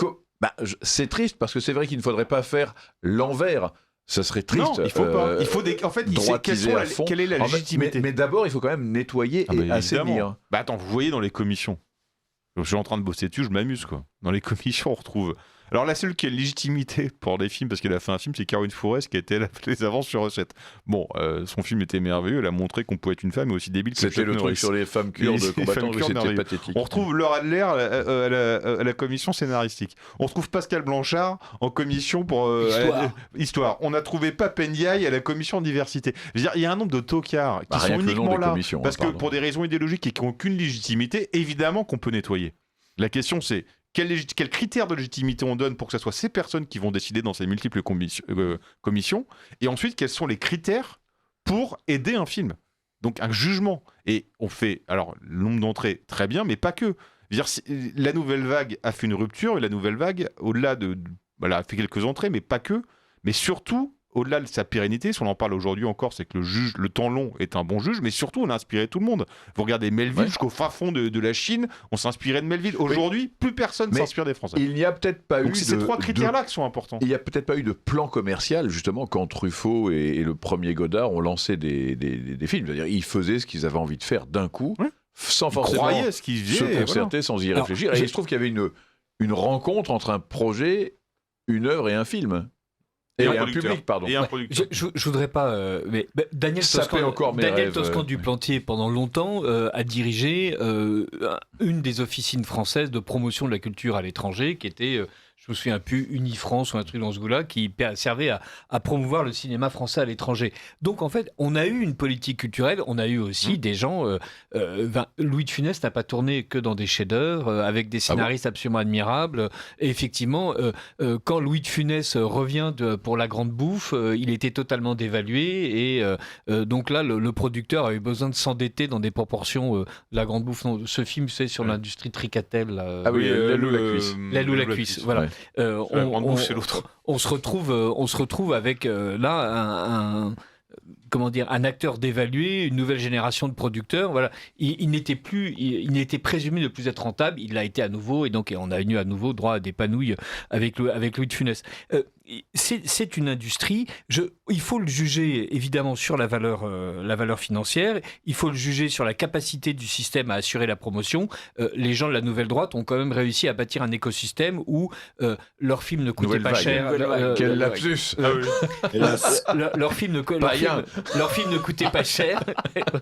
C'est triste parce que c'est vrai qu'il ne faudrait pas faire l'envers. Ça serait triste. Non, il faut pas. Il faut en fait, quelle est la légitimité. Mais d'abord, il faut quand même nettoyer et assainir. Attends, vous voyez dans les commissions. Je suis en train de bosser dessus, je m'amuse quoi. Dans les commissions, on retrouve. Alors la seule qui a légitimité pour des films, parce qu'elle a fait un film, c'est Caroline Fourest qui a été les avances sur recette. Bon, son film était merveilleux, elle a montré qu'on pouvait être une femme et aussi débile que c'était le truc sur les femmes kurdes combattantes, c'était pathétique. On retrouve Laure Adler à la commission scénaristique. On retrouve Pascal Blanchard en commission pour Histoire. On a trouvé Papendiaï à la commission diversité. Je veux dire, il y a un nombre de tocards qui sont uniquement là parce que pour des raisons idéologiques et qui n'ont aucune légitimité, évidemment qu'on peut nettoyer. La question c'est quel critère de légitimité on donne pour que ce soit ces personnes qui vont décider dans ces multiples commissions, et ensuite quels sont les critères pour aider un film. Donc un jugement. Et on fait, alors le nombre d'entrées, très bien, mais pas que. Je veux dire, la nouvelle vague a fait une rupture, et la nouvelle vague, au-delà voilà, a fait quelques entrées, mais pas que. Mais surtout, au-delà de sa pérennité, si on en parle aujourd'hui encore, c'est que le temps long est un bon juge, mais surtout, on a inspiré tout le monde. Vous regardez Melville, jusqu'au fin fond de la Chine, on s'inspirait de Melville. Aujourd'hui, plus personne s'inspire des Français. Il n'y a peut-être pas Donc, c'est ces trois critères-là qui sont importants. Il n'y a peut-être pas eu de plan commercial, justement, quand Truffaut et le premier Godard ont lancé des films. C'est-à-dire, ils faisaient ce qu'ils avaient envie de faire d'un coup, sans forcément se concerter, sans y réfléchir. Et il se trouve qu'il y avait une rencontre entre un projet, une œuvre et un film. Et un public, pardon. Et un producteur. Je voudrais pas. Mais Daniel Toscan du Plantier, pendant longtemps, a dirigé une des officines françaises de promotion de la culture à l'étranger, qui était. Je me souviens plus, Unifrance ou un truc dans ce goût-là, qui servait à promouvoir le cinéma français à l'étranger. Donc en fait, on a eu une politique culturelle, on a eu aussi des gens... Louis de Funès n'a pas tourné que dans des chefs-d'œuvre, avec des scénaristes absolument admirables. Et effectivement, quand Louis de Funès revient pour La Grande Bouffe, il était totalement dévalué. Et donc là, le producteur a eu besoin de s'endetter dans des proportions... La Grande Bouffe, non, ce film, c'est sur l'industrie tricatel. L'aile ou la cuisse. L'aile ou la cuisse, voilà. C'est l'autre. On se retrouve avec là un acteur dévalué, une nouvelle génération de producteurs. Voilà, il n'était présumé ne plus être rentable. Il l'a été à nouveau, et donc on a eu à nouveau droit à des panouilles avec Louis de Funès. C'est une industrie. Il faut le juger évidemment sur la valeur financière. Il faut le juger sur la capacité du système à assurer la promotion. Les gens de la nouvelle droite ont quand même réussi à bâtir un écosystème où leurs films ne coûtaient pas cher. Quel lapsus. Leur film ne coûtait pas cher.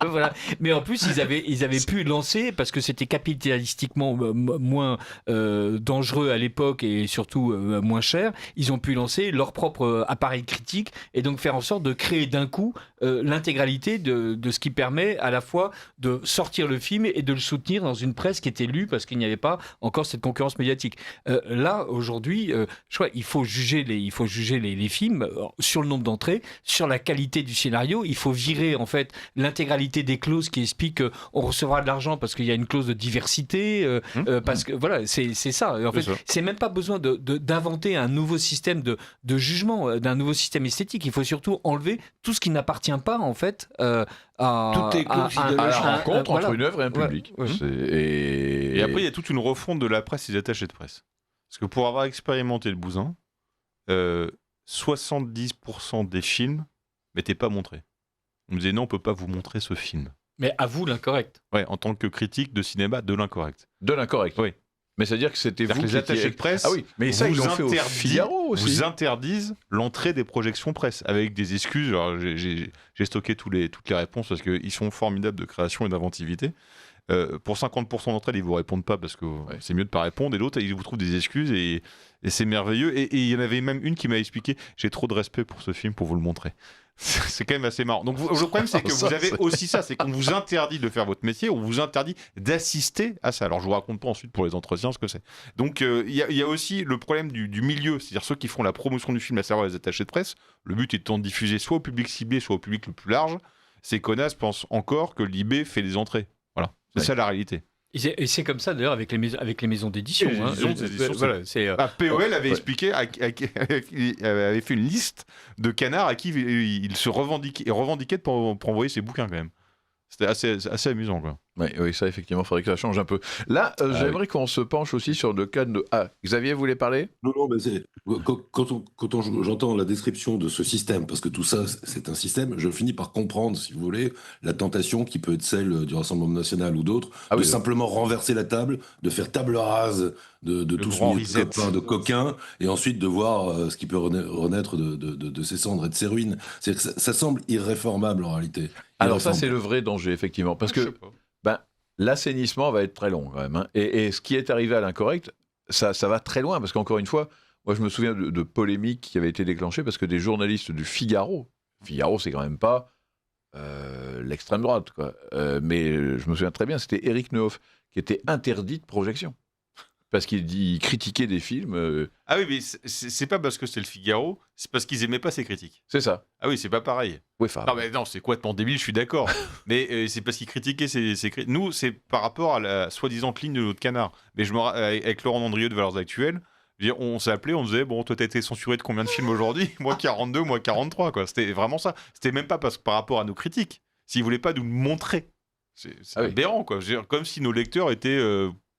Voilà. Mais en plus, ils avaient pu lancer, parce que c'était capitalistiquement moins dangereux à l'époque et surtout moins cher, ils ont pu lancer leur propre appareil critique et donc faire en sorte de créer d'un coup l'intégralité de ce qui permet à la fois de sortir le film et de le soutenir dans une presse qui était lue, parce qu'il n'y avait pas encore cette concurrence médiatique. Là, aujourd'hui, je crois il faut juger les films sur le nombre d'entrées, sur la qualité du scénario. Il faut virer en fait l'intégralité des clauses qui expliquent qu'on recevra de l'argent parce qu'il y a une clause de diversité, parce que voilà, c'est ça. En fait, c'est même pas besoin d'inventer un nouveau système de jugement, d'un nouveau système esthétique. Il faut surtout enlever tout ce qui n'appartient pas en fait à la rencontre entre une œuvre et un public. Et après, il y a toute une refonte de la presse et des attachés de presse. Parce que pour avoir expérimenté le bousin, 70% des films n'étaient pas montrés. On me disait non, on peut pas vous montrer ce film. Mais à vous l'incorrect. Ouais, en tant que critique de cinéma, de l'incorrect. De l'incorrect. Oui. Mais c'est-à-dire que c'était vous les attachés de presse. Ah oui, mais ça ils l'ont fait au Figaro aussi. Vous interdisent l'entrée des projections presse avec des excuses. Alors j'ai stocké toutes les réponses parce qu'ils sont formidables de création et d'inventivité. Pour 50% d'entre elles, ils vous répondent pas parce que c'est mieux de pas répondre, et l'autre, ils vous trouvent des excuses et c'est merveilleux. Et il y en avait même une qui m'a expliqué: j'ai trop de respect pour ce film pour vous le montrer. C'est quand même assez marrant. Donc le problème, c'est que vous avez aussi ça, c'est qu'on vous interdit de faire votre métier, on vous interdit d'assister à ça. Alors je vous raconte pas ensuite pour les entretiens ce que c'est. Donc il y a aussi le problème du milieu, c'est-à-dire ceux qui font la promotion du film, à savoir les attachés de presse. Le but étant de diffuser soit au public ciblé, soit au public le plus large. Ces connasses pensent encore que l'IB fait les entrées. Voilà, c'est ça la réalité. Et c'est comme ça d'ailleurs avec les maisons d'édition. POL avait expliqué, avait fait une liste de canards à qui il se revendiquait pour envoyer ses bouquins quand même. C'était assez amusant, quoi. Oui, ça effectivement, il faudrait que ça change un peu. Là, j'aimerais qu'on se penche aussi sur le cas de... Ah, Xavier voulait parler ? Non, mais quand j'entends la description de ce système, parce que tout ça, c'est un système, je finis par comprendre, si vous voulez, la tentation qui peut être celle du Rassemblement national ou d'autres, simplement renverser la table, de faire table rase de tout ce milieu de copains, de coquins, et ensuite de voir ce qui peut renaître de ses cendres et de ses ruines. Ça semble irréformable en réalité. Alors ça, c'est le vrai danger, effectivement, parce que l'assainissement va être très long quand même. Hein. Et ce qui est arrivé à l'incorrect, ça va très loin, parce qu'encore une fois, moi je me souviens de polémiques qui avaient été déclenchées parce que des journalistes du Figaro, c'est quand même pas l'extrême droite, quoi. Mais je me souviens très bien, c'était Éric Nehoff qui était interdit de projection. parce qu'ils critiquaient des films. Ah oui, mais c'est pas parce que c'est le Figaro, c'est parce qu'ils aimaient pas ses critiques. C'est ça. Ah oui, c'est pas pareil. Oui, Non, c'est complètement débile, je suis d'accord. Mais c'est parce qu'ils critiquaient ses critiques. Nous, c'est par rapport à la soi-disant ligne de notre canard. Mais avec Laurent Andrieux de Valeurs Actuelles, on s'est appelé, on disait, bon, toi, t'as été censuré de combien de films aujourd'hui ? Moi, 42, moi, 43, quoi. C'était vraiment ça. C'était même pas par rapport à nos critiques. S'ils voulaient pas nous le montrer. C'est aberrant, quoi. Comme si nos lecteurs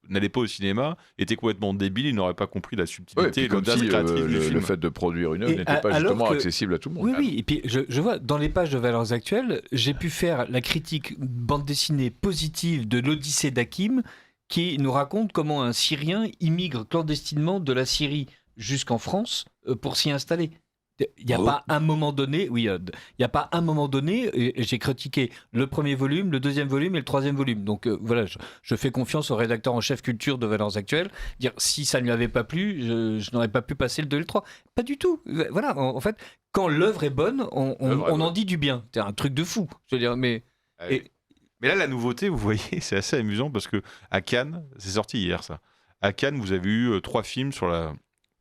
n'allaient pas au cinéma, étaient complètement débiles, ils n'auraient pas compris la subtilité et l'audace créative du film. Le fait de produire une œuvre n'était pas justement accessible à tout le monde. Oui, et puis je vois, dans les pages de Valeurs Actuelles, j'ai pu faire la critique bande dessinée positive de l'Odyssée d'Hakim, qui nous raconte comment un Syrien immigre clandestinement de la Syrie jusqu'en France pour s'y installer. Il n'y a pas un moment donné, et j'ai critiqué le premier volume, le deuxième volume et le troisième volume. Donc voilà, je fais confiance au rédacteur en chef culture de Valeurs Actuelles. Dire si ça ne lui avait pas plu, je n'aurais pas pu passer le 2 et le 3. Pas du tout. Voilà, en fait, quand l'œuvre est bonne, on en dit du bien. C'est un truc de fou. Je veux dire, mais là, la nouveauté, vous voyez, c'est assez amusant parce que à Cannes, c'est sorti hier ça. À Cannes, vous avez eu 3 films sur la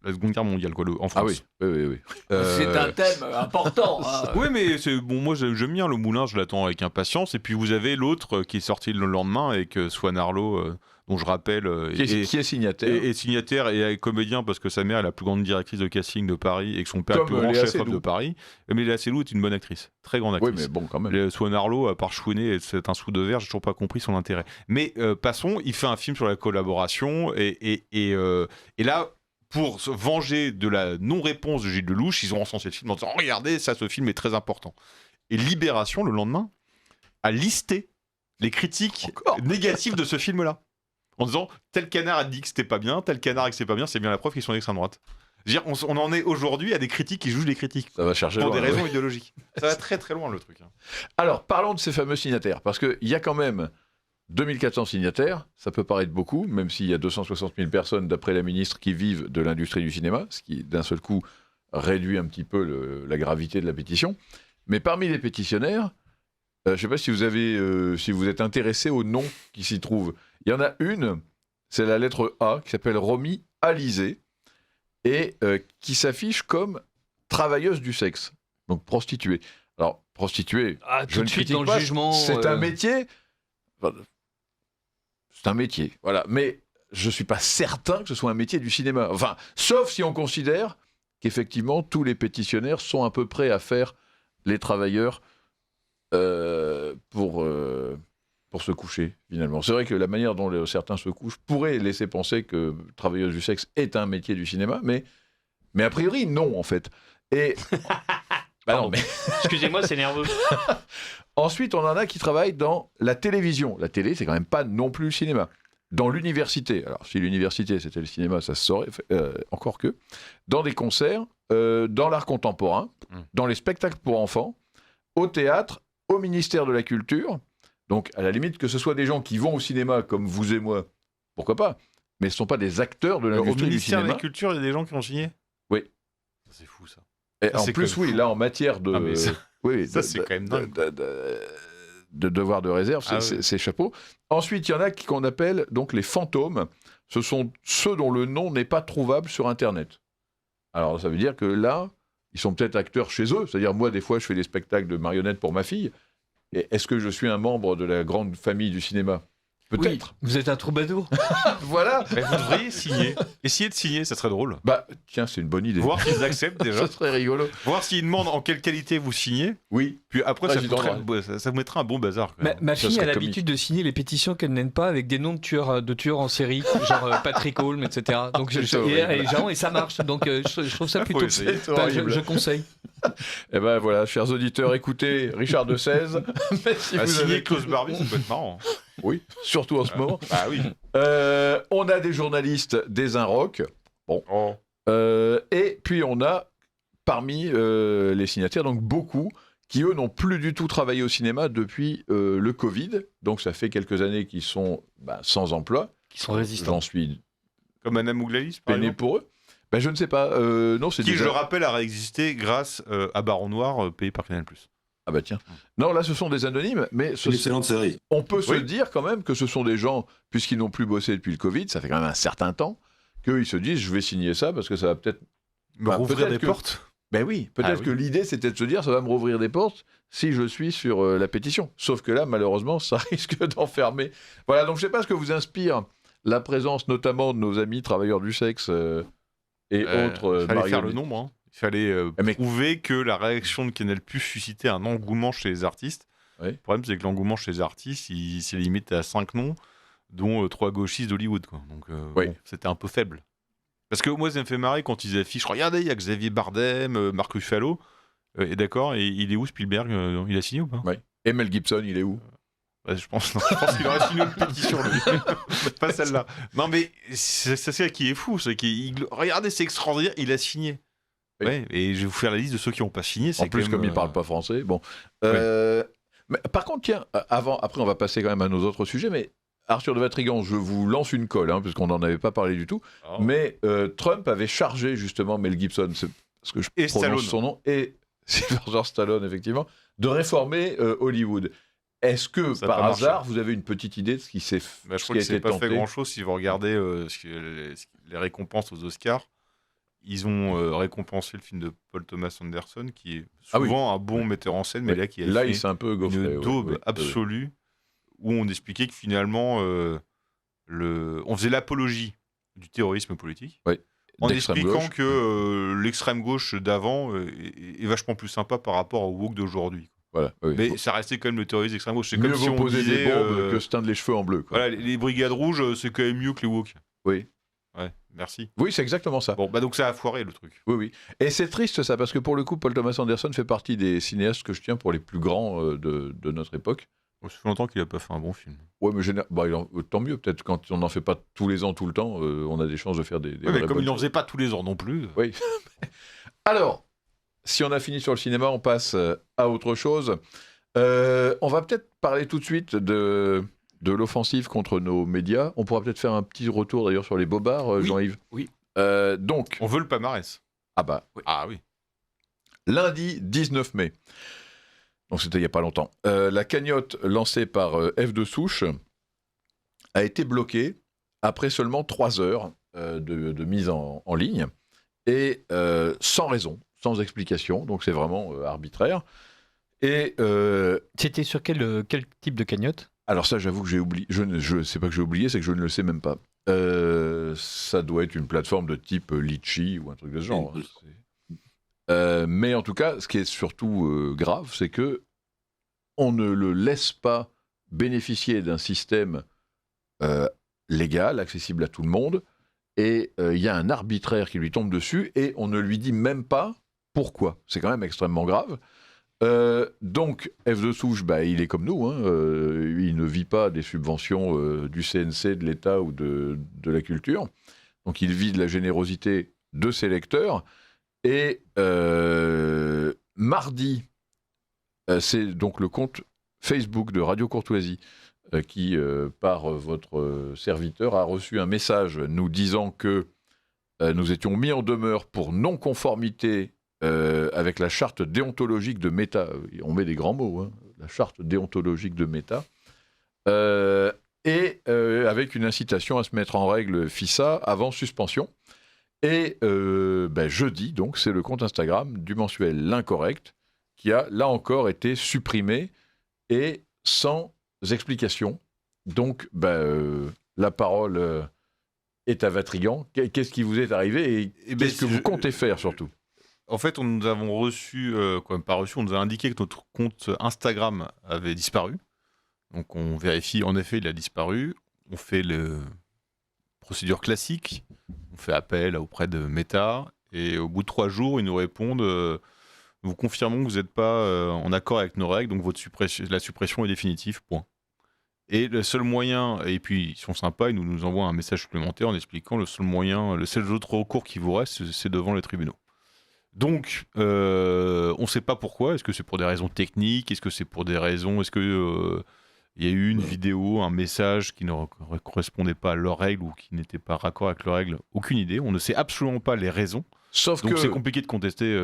Seconde Guerre mondiale, quoi, en France. Ah oui. C'est un thème important. Hein. Oui, mais c'est bon. Moi, j'aime bien Le Moulin. Je l'attends avec impatience. Et puis vous avez l'autre qui est sorti le lendemain avec Swan Arlo, dont je rappelle, qui est signataire. Et signataire et comédien parce que sa mère est la plus grande directrice de casting de Paris et que son père est le plus grand chef de Paris. Mais Léa Seydoux est une bonne actrice, très grande actrice. Oui, mais bon, quand même. Swan Arlo, à part chouiner, c'est un sou de verre. J'ai toujours pas compris son intérêt. Mais passons. Il fait un film sur la collaboration et là. Pour se venger de la non-réponse de Gilles Lelouch, ils ont encensé le film en disant « Regardez, ça, ce film est très important ». Et Libération, le lendemain, a listé les critiques négatives de ce film-là. En disant « Tel canard a dit que c'était pas bien, tel canard a dit que c'est pas bien, c'est bien la preuve qu'ils sont d'extrême droite ». On en est aujourd'hui à des critiques qui jugent les critiques. Ça va chercher pour loin, des raisons idéologiques. Ça va très très loin, le truc. Alors, parlons de ces fameux signataires, parce qu'il y a quand même 2400 signataires, ça peut paraître beaucoup, même s'il y a 260 000 personnes, d'après la ministre, qui vivent de l'industrie du cinéma, ce qui, d'un seul coup, réduit un petit peu la gravité de la pétition. Mais parmi les pétitionnaires, je ne sais pas si vous êtes intéressé aux noms qui s'y trouvent. Il y en a une, c'est la lettre A, qui s'appelle Romy Alizé, et qui s'affiche comme travailleuse du sexe, donc prostituée. Alors, prostituée, je ne critique dans pas, le jugement, c'est un métier... C'est un métier, voilà. Mais je ne suis pas certain que ce soit un métier du cinéma. Enfin, sauf si on considère qu'effectivement, tous les pétitionnaires sont à peu près à faire les travailleurs pour se coucher, finalement. C'est vrai que la manière dont certains se couchent pourrait laisser penser que travailleuse du sexe est un métier du cinéma, mais a priori, non, en fait. Et... non, mais... Excusez-moi, c'est nerveux. Ensuite, on en a qui travaillent dans la télévision. La télé, c'est quand même pas non plus le cinéma. Dans l'université, alors si l'université c'était le cinéma, ça se saurait, encore que. Dans des concerts, dans l'art contemporain, dans les spectacles pour enfants, au théâtre, au ministère de la Culture. Donc, à la limite, que ce soit des gens qui vont au cinéma comme vous et moi, pourquoi pas, mais ce ne sont pas des acteurs de l'industrie du cinéma. Au ministère de la Culture, il y a des gens qui ont signé ? Oui. C'est fou, ça. Et en plus, oui, là, en matière de... ça, c'est quand même dingue. De devoir de réserve, c'est chapeau. Ensuite, il y en a qu'on appelle donc les fantômes. Ce sont ceux dont le nom n'est pas trouvable sur Internet. Alors, ça veut dire que là, ils sont peut-être acteurs chez eux. C'est-à-dire, moi, des fois, je fais des spectacles de marionnettes pour ma fille. Et est-ce que je suis un membre de la grande famille du cinéma ? Peut-être. Oui, vous êtes un troubadour. Voilà. Mais vous devriez signer. Essayez de signer, ça serait drôle. Bah, tiens, c'est une bonne idée. Voir s'ils acceptent déjà. Ça serait rigolo. Voir s'ils demandent en quelle qualité vous signez. Oui. Puis après, ça vous mettra un bon bazar. Ma fille a l'habitude de signer les pétitions qu'elle n'aime pas avec des noms de tueurs en série, genre Patrick Holmes, etc. Donc, et ça marche. Donc, je trouve ça plutôt... Je conseille. Et ben voilà, chers auditeurs, écoutez Richard de 16. Signer Klaus Barbie, ça peut être marrant. Oui, surtout en ce moment. Ah oui. On a des journalistes des Inrock. Bon. Et puis on a parmi les signataires, donc beaucoup, qui eux n'ont plus du tout travaillé au cinéma depuis le Covid. Donc ça fait quelques années qu'ils sont sans emploi. Qui sont résistants. J'en suis comme Anna Mouglalis, par exemple. Pour eux. Ben, je ne sais pas. Non, c'est qui, je rappelle, a existé grâce à Baron Noir, payé par Canal+. Ah bah tiens. Non, là, ce sont des anonymes, mais C'est une excellente série. on peut se dire quand même que ce sont des gens, puisqu'ils n'ont plus bossé depuis le Covid, ça fait quand même un certain temps, qu'ils se disent, je vais signer ça parce que ça va peut-être... Me rouvrir des que- portes. Ben oui, peut-être que l'idée, c'était de se dire, ça va me rouvrir des portes si je suis sur la pétition. Sauf que là, malheureusement, ça risque d'enfermer. Voilà, donc je ne sais pas ce que vous inspire la présence notamment de nos amis travailleurs du sexe et autres. Il fallait faire le marionnettes. nombre. Hein. Il fallait mais- prouver que la réaction de Canal+ suscitait un engouement chez les artistes. Oui. Le problème, c'est que l'engouement chez les artistes, il s'est limité à 5 noms, dont 3 gauchistes d'Hollywood. Quoi. Donc, bon, c'était un peu faible. Parce que moi, ça me fait marrer quand ils affichent. Regardez, il y a Xavier Bardem, Marc Ruffalo. Et d'accord, et il est où Spielberg Il a signé ou pas Ouais. Et Mel Gibson, il est où? Je pense qu'il aurait signé une pétition, lui. Pas celle-là. Non, mais c'est ça qui est fou. C'est regardez, c'est extraordinaire, il a signé. Oui. Ouais, et je vais vous faire la liste de ceux qui n'ont pas signé. En plus, comme il ne parle pas français. Bon. Mais, par contre, tiens, après, on va passer quand même à nos autres sujets, mais Arthur de Vatrigan, je vous lance une colle, hein, parce qu'on n'en avait pas parlé du tout. Oh. Mais Trump avait chargé justement Mel Gibson, c'est parce que je Et prononce Stallone. son nom, et Sylvester Stallone, effectivement, de réformer Hollywood. Est-ce que, Ça a par pas marché. hasard, vous avez une petite idée de ce qui s'est Je ce crois qui a qu'il s'est été pas tenté fait grand-chose. Si vous regardez les récompenses aux Oscars, ils ont récompensé le film de Paul Thomas Anderson, qui est souvent un bon metteur en scène, mais là qui a Là, fait il s'est un peu gaufré. une daube absolue, où on expliquait que finalement, on faisait l'apologie du terrorisme politique, Oui. en D'extrême expliquant gauche. que l'extrême gauche d'avant est vachement plus sympa par rapport au woke d'aujourd'hui. Voilà, oui. Mais ça restait quand même le terrorisme d'extrême gauche. C'est Mieux comme si vaut on poser disait, des bombes que se teindre les cheveux en bleu. Quoi. voilà, les brigades rouges, c'est quand même mieux que les woke. Oui. Ouais, merci. Oui, c'est exactement ça. Bon, bah donc ça a foiré le truc. Oui, oui. Et c'est triste ça, parce que pour le coup, Paul Thomas Anderson fait partie des cinéastes que je tiens pour les plus grands de notre époque. Ça fait longtemps qu'il a pas fait un bon film. Ouais, mais tant mieux, peut-être quand on n'en fait pas tous les ans, tout le temps, on a des chances de faire des Ouais, mais vraies comme bonnes il n'en choses. faisait pas tous les ans non plus. Oui. Alors, si on a fini sur le cinéma, on passe à autre chose. On va peut-être parler tout de suite de l'offensive contre nos médias. On pourra peut-être faire un petit retour d'ailleurs sur les bobards, Oui. Jean-Yves. Oui. Donc, On veut le palmarès. ah bah, Ah oui. lundi 19 mai, donc c'était il n'y a pas longtemps, la cagnotte lancée par F de Souche a été bloquée après seulement 3 heures de mise en ligne et sans raison, sans explication, donc c'est vraiment arbitraire. Et C'était sur quel type de cagnotte? alors ça, j'avoue que j'ai oublié, je sais pas que j'ai oublié, c'est que je ne le sais même pas. Ça doit être une plateforme de type Litchi ou un truc de ce genre. Mais en tout cas, ce qui est surtout grave, c'est que on ne le laisse pas bénéficier d'un système légal, accessible à tout le monde, et il y a un arbitraire qui lui tombe dessus, et on ne lui dit même pas pourquoi. C'est quand même extrêmement grave. Donc, F de Souche, il est comme nous, hein, il ne vit pas des subventions du CNC, de l'État ou de la culture. Donc, il vit de la générosité de ses lecteurs. Et mardi, c'est donc le compte Facebook de Radio Courtoisie qui, par votre serviteur, a reçu un message nous disant que nous étions mis en demeure pour non-conformité avec la charte déontologique de Meta. On met des grands mots, hein, la charte déontologique de Meta. Et avec une incitation à se mettre en règle FISA avant suspension. Et jeudi, donc, c'est le compte Instagram du mensuel L'Incorrect qui a, là encore, été supprimé et sans explication. Donc, la parole est à Vatrigan. Qu'est-ce qui vous est arrivé et qu'est-ce que vous comptez faire, surtout? En fait, nous avons reçu, on nous a indiqué que notre compte Instagram avait disparu. Donc on vérifie, en effet, il a disparu. On fait la procédure classique. On fait appel auprès de Meta. Et au bout de 3 jours, ils nous répondent nous vous confirmons que vous n'êtes pas en accord avec nos règles, donc la suppression est définitive, point. Et le seul moyen, et puis ils sont sympas, ils nous envoient un message supplémentaire en expliquant le seul autre recours qui vous reste, c'est devant les tribunaux. Donc, on ne sait pas pourquoi. Est-ce que c'est pour des raisons techniques? Est-ce que c'est pour des raisons... Est-ce que il y a eu une vidéo, un message qui ne correspondait pas à leurs règles ou qui n'était pas raccord avec leurs règles? Aucune idée. On ne sait absolument pas les raisons. Sauf Donc que c'est compliqué de contester.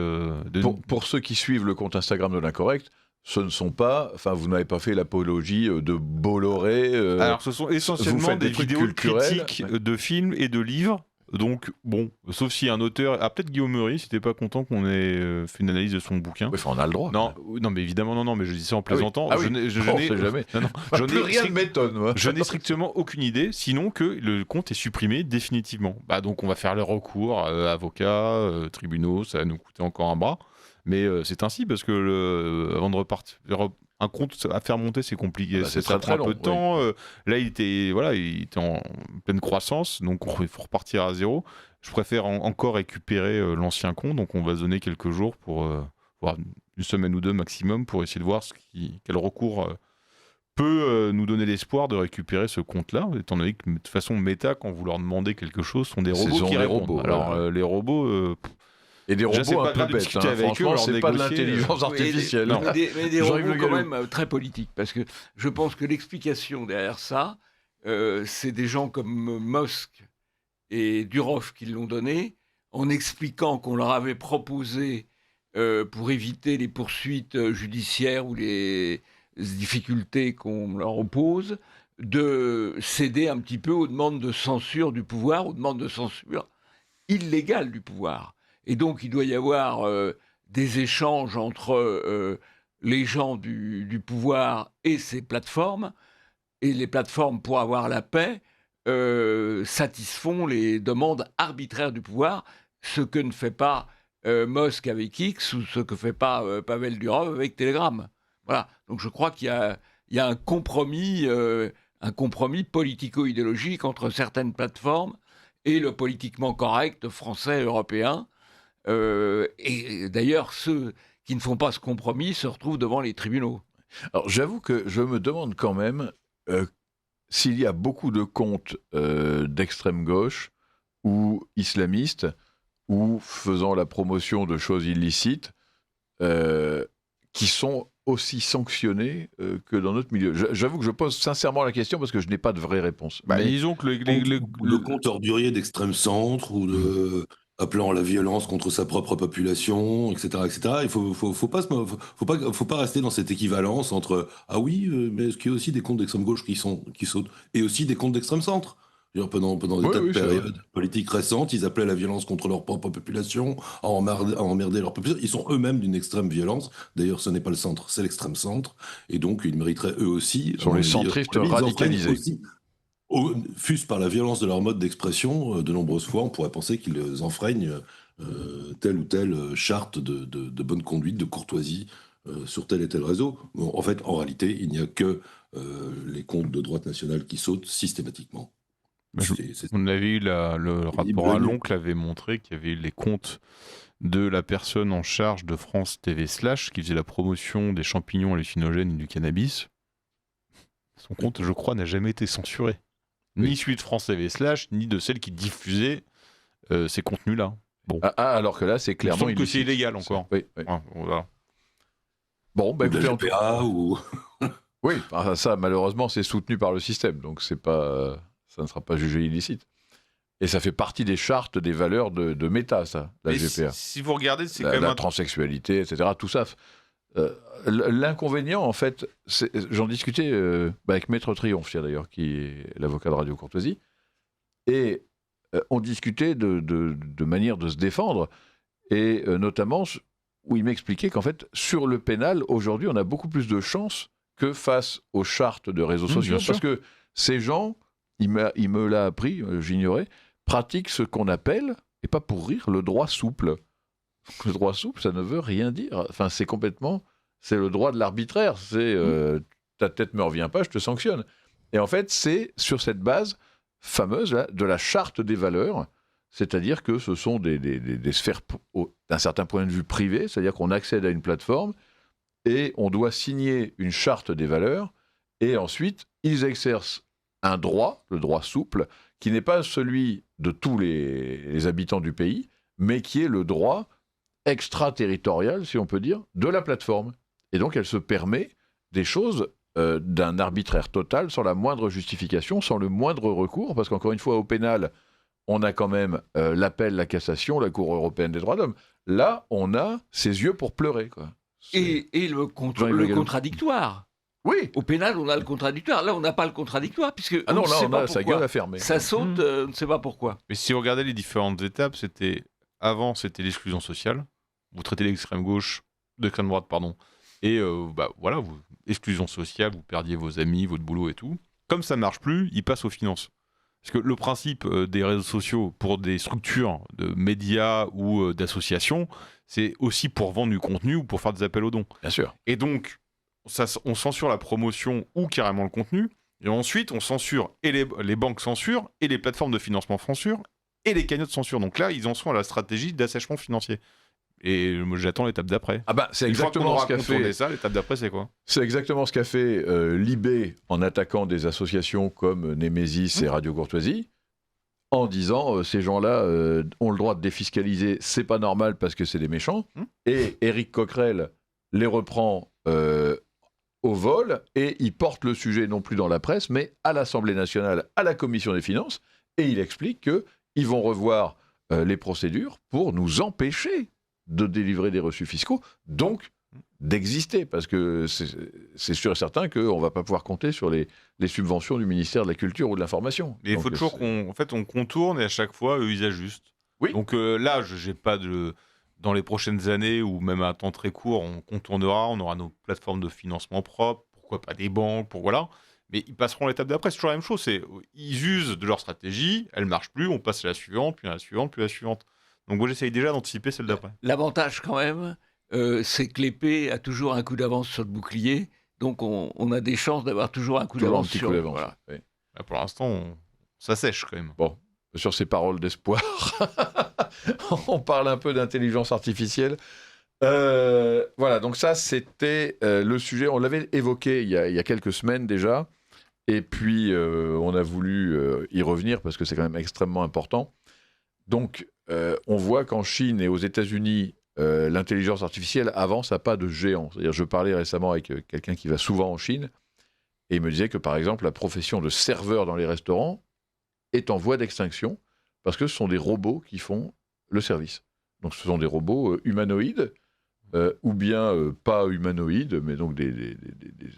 pour ceux qui suivent le compte Instagram de l'Incorrect, ce ne sont pas... Enfin, vous n'avez pas fait l'apologie de Bolloré. Alors, ce sont essentiellement des vidéos critiques de films et de livres. Donc, bon, sauf si un auteur... Ah, peut-être Guillaume Meurice, si t'es pas content qu'on ait fait une analyse de son bouquin. Oui, on a le droit. Non, mais évidemment, non, mais je dis ça en plaisantant. Je n'ai jamais. Plus rien ne m'étonne, moi. Je n'ai strictement aucune idée, sinon que le compte est supprimé définitivement. Donc, on va faire le recours, avocats, tribunaux, ça va nous coûter encore un bras. Mais c'est ainsi, parce que avant de repartir... Un compte à faire monter, c'est compliqué. Ça prend un peu de temps. Là, il était en pleine croissance, donc il faut repartir à zéro. Je préfère encore récupérer l'ancien compte, donc on va se donner quelques jours pour voire une semaine ou deux maximum pour essayer de voir quel recours peut nous donner l'espoir de récupérer ce compte-là, étant donné que de toute façon, Meta, quand vous leur demandez quelque chose, sont des robots qui répondent. Alors, les robots... Et des robots un peu bêtes, franchement, c'est pas de l'intelligence artificielle. Mais des robots quand même très politiques, parce que je pense que l'explication derrière ça, c'est des gens comme Musk et Durov qui l'ont donné, en expliquant qu'on leur avait proposé, pour éviter les poursuites judiciaires ou les difficultés qu'on leur oppose, de céder un petit peu aux demandes de censure du pouvoir, aux demandes de censure illégales du pouvoir. Et donc, il doit y avoir des échanges entre les gens du pouvoir et ces plateformes. Et les plateformes, pour avoir la paix, satisfont les demandes arbitraires du pouvoir, ce que ne fait pas Musk avec X ou ce que fait pas Pavel Durov avec Telegram. Voilà. Donc, je crois qu'il y a un compromis politico-idéologique entre certaines plateformes et le politiquement correct français et européen. Et d'ailleurs, ceux qui ne font pas ce compromis se retrouvent devant les tribunaux. Alors, j'avoue que je me demande quand même s'il y a beaucoup de comptes d'extrême gauche ou islamistes ou faisant la promotion de choses illicites qui sont aussi sanctionnés que dans notre milieu. J'avoue que je pose sincèrement la question parce que je n'ai pas de vraie réponse. Mais disons que le compte ordurier d'extrême centre ou de... appelant à la violence contre sa propre population, etc., etc. Il faut pas rester dans cette équivalence entre mais est-ce qu'il y a aussi des comptes d'extrême gauche qui sautent et aussi des comptes d'extrême centre. Pendant des tas de périodes politiques récentes, ils appelaient à la violence contre leur propre population, à emmerder leur population. Ils sont eux-mêmes d'une extrême violence. D'ailleurs, ce n'est pas le centre, c'est l'extrême centre. Et donc, ils mériteraient eux aussi... Ils sont les centristes radicalisés. Fût-ce par la violence de leur mode d'expression, de nombreuses fois, on pourrait penser qu'ils enfreignent telle ou telle charte de bonne conduite, de courtoisie sur tel et tel réseau. Bon, en fait, en réalité, il n'y a que les comptes de droite nationale qui sautent systématiquement. On avait eu le rapport à l'oncle avait montré qu'il y avait eu les comptes de la personne en charge de France TV / qui faisait la promotion des champignons hallucinogènes et du cannabis. Son compte, je crois, n'a jamais été censuré. Ni celui de France TV / ni de celle qui diffusait ces contenus-là. Bon. Alors que là, c'est clairement illicite. Que c'est illégal encore. Oui. Voilà. Bon, écoutez, en GPA ou... Oui, ça, malheureusement, c'est soutenu par le système, donc ça ne sera pas jugé illicite. Et ça fait partie des chartes, des valeurs de Meta, ça, la GPA. Si vous regardez, c'est quand même... La transsexualité, etc., tout ça... L'inconvénient, en fait, j'en discutais avec Maître Triomphe, d'ailleurs, qui est l'avocat de Radio Courtoisie, et on discutait de manière de se défendre, et notamment où il m'expliquait qu'en fait, sur le pénal, aujourd'hui, on a beaucoup plus de chances que face aux chartes de réseaux sociaux, parce que ces gens, il me l'a appris, j'ignorais, pratiquent ce qu'on appelle, et pas pour rire, le droit souple. Le droit souple, ça ne veut rien dire. Enfin, c'est le droit de l'arbitraire. C'est ta tête me revient pas, je te sanctionne. Et en fait, c'est sur cette base fameuse là, de la charte des valeurs, c'est-à-dire que ce sont des sphères d'un certain point de vue privées, c'est-à-dire qu'on accède à une plateforme et on doit signer une charte des valeurs, et ensuite, ils exercent un droit, le droit souple, qui n'est pas celui de tous les habitants du pays, mais qui est le droit extraterritorial, si on peut dire, de la plateforme. Et donc, elle se permet des choses d'un arbitraire total, sans la moindre justification, sans le moindre recours, parce qu'encore une fois, au pénal, on a quand même l'appel, la cassation, la Cour européenne des droits de l'homme. Là, on a ses yeux pour pleurer, quoi. Et le contradictoire. Oui. Au pénal, on a le contradictoire. Là, on n'a pas le contradictoire, puisque Ah non, on ne là, sait on pas a sa pourquoi. gueule à fermer. Ça saute, on ne sait pas pourquoi. Mais si vous regardez les différentes étapes, avant, c'était l'exclusion sociale. Vous traitez l'extrême gauche, l'extrême droite, pardon. Et voilà, exclusion sociale, vous perdiez vos amis, votre boulot et tout. Comme ça ne marche plus, ils passent aux finances. Parce que le principe des réseaux sociaux pour des structures de médias ou d'associations, c'est aussi pour vendre du contenu ou pour faire des appels aux dons. Bien sûr. Et donc, on censure la promotion ou carrément le contenu. Et ensuite, on censure, et les banques censurent, et les plateformes de financement censurent, et les cagnottes censurent. Donc là, ils en sont à la stratégie d'assèchement financier. Et moi, j'attends l'étape d'après. Ah bah, c'est exactement ce qu'a fait ça. L'étape d'après, c'est quoi ? C'est exactement ce qu'a fait Libé en attaquant des associations comme Némésis et Radio Courtoisie, en disant ces gens-là ont le droit de défiscaliser, c'est pas normal parce que c'est des méchants. Et Éric Coquerel les reprend au vol et il porte le sujet non plus dans la presse, mais à l'Assemblée nationale, à la Commission des finances, et il explique qu'ils vont revoir les procédures pour nous empêcher de délivrer des reçus fiscaux, donc d'exister, parce que c'est sûr et certain qu'on ne va pas pouvoir compter sur les subventions du ministère de la Culture ou de l'Information. Mais il faut toujours qu'on contourne et à chaque fois, eux, ils ajustent. Oui. Donc là, j'ai pas de... Dans les prochaines années, ou même à un temps très court, on contournera, on aura nos plateformes de financement propres, pourquoi pas des banques, voilà. Mais ils passeront à l'étape d'après, c'est toujours la même chose. Ils usent de leur stratégie, elle ne marche plus, on passe à la suivante, puis à la suivante, puis à la suivante. Donc moi, j'essaye déjà d'anticiper celle d'après. L'avantage quand même, c'est que l'épée a toujours un coup d'avance sur le bouclier, donc on a des chances d'avoir toujours un coup d'avance sur le bouclier. Voilà. Oui. Là, pour l'instant, ça sèche quand même. Bon, sur ces paroles d'espoir, on parle un peu d'intelligence artificielle. Voilà, donc ça, c'était le sujet. On l'avait évoqué il y a quelques semaines déjà, et puis on a voulu y revenir parce que c'est quand même extrêmement important. Donc, on voit qu'en Chine et aux États-Unis, l'intelligence artificielle avance à pas de géant. C'est-à-dire, je parlais récemment avec quelqu'un qui va souvent en Chine, et il me disait que, par exemple, la profession de serveur dans les restaurants est en voie d'extinction, parce que ce sont des robots qui font le service. Donc, ce sont des robots humanoïdes, ou bien pas humanoïdes, mais donc des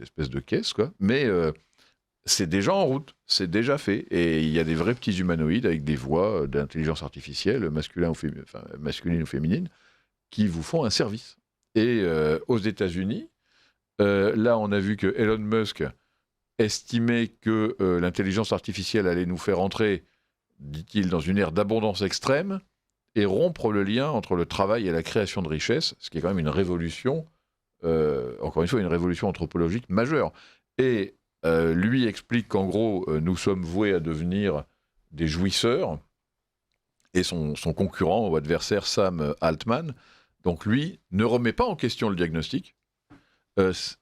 espèces de caisses, quoi. Mais c'est déjà en route, c'est déjà fait. Et il y a des vrais petits humanoïdes avec des voix d'intelligence artificielle, masculine ou féminine, qui vous font un service. Et aux États-Unis, là, on a vu que Elon Musk estimait que l'intelligence artificielle allait nous faire entrer, dit-il, dans une ère d'abondance extrême et rompre le lien entre le travail et la création de richesses, ce qui est quand même une révolution, encore une fois, une révolution anthropologique majeure. Et lui explique qu'en gros, nous sommes voués à devenir des jouisseurs, et son concurrent ou adversaire, Sam Altman, donc lui, ne remet pas en question le diagnostic,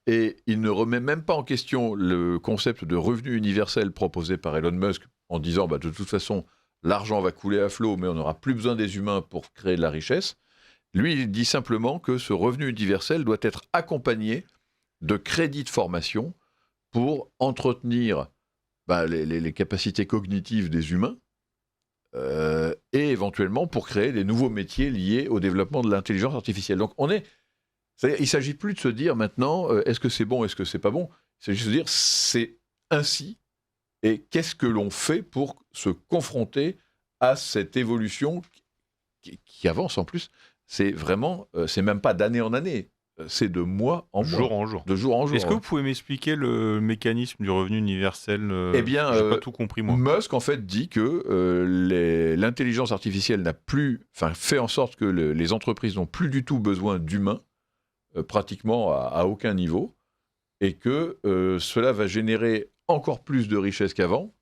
et il ne remet même pas en question le concept de revenu universel proposé par Elon Musk, en disant de toute façon, l'argent va couler à flot, mais on n'aura plus besoin des humains pour créer de la richesse. Lui, il dit simplement que ce revenu universel doit être accompagné de crédits de formation pour entretenir les capacités cognitives des humains et éventuellement pour créer des nouveaux métiers liés au développement de l'intelligence artificielle. Donc il ne s'agit plus de se dire maintenant est-ce que c'est bon, est-ce que c'est pas bon. Il s'agit de se dire c'est ainsi et qu'est-ce que l'on fait pour se confronter à cette évolution qui avance en plus. C'est vraiment, c'est même pas d'année en année. C'est de mois en mois. Jour en jour. De jour en jour. Est-ce que vous pouvez m'expliquer le mécanisme du revenu universel Eh bien, j'ai pas tout compris, moi. Musk, en fait, dit que l'intelligence artificielle fait en sorte que les entreprises n'ont plus du tout besoin d'humains, pratiquement à aucun niveau, et que cela va générer encore plus de richesses qu'avant.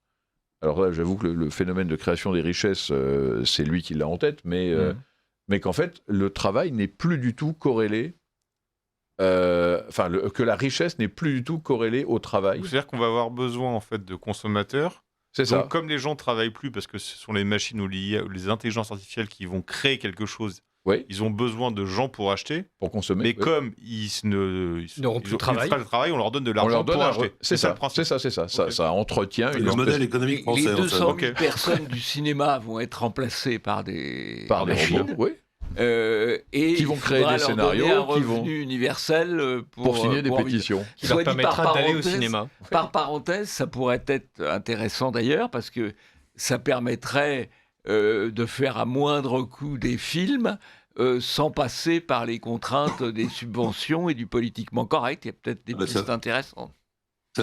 Alors là, j'avoue que le phénomène de création des richesses, c'est lui qui l'a en tête, mais qu'en fait, le travail n'est plus du tout corrélé que la richesse n'est plus du tout corrélée au travail. C'est-à-dire qu'on va avoir besoin en fait de consommateurs. C'est donc, ça. Comme les gens ne travaillent plus parce que ce sont les machines ou les intelligences artificielles qui vont créer quelque chose, ils ont besoin de gens pour acheter. Pour consommer. Mais comme ils n'auront plus de travail, on leur donne de l'argent pour acheter. C'est ça. Ça entretient le modèle économique français. Les 200 000 personnes du cinéma vont être remplacées par des robots. Oui. et qui vont créer des scénarios, un revenu universel pour signer des pétitions. Qui leur permettra d'aller au cinéma. Par parenthèse, ça pourrait être intéressant d'ailleurs, parce que ça permettrait de faire à moindre coût des films sans passer par les contraintes des subventions et du politiquement correct. Il y a peut-être des pistes intéressantes.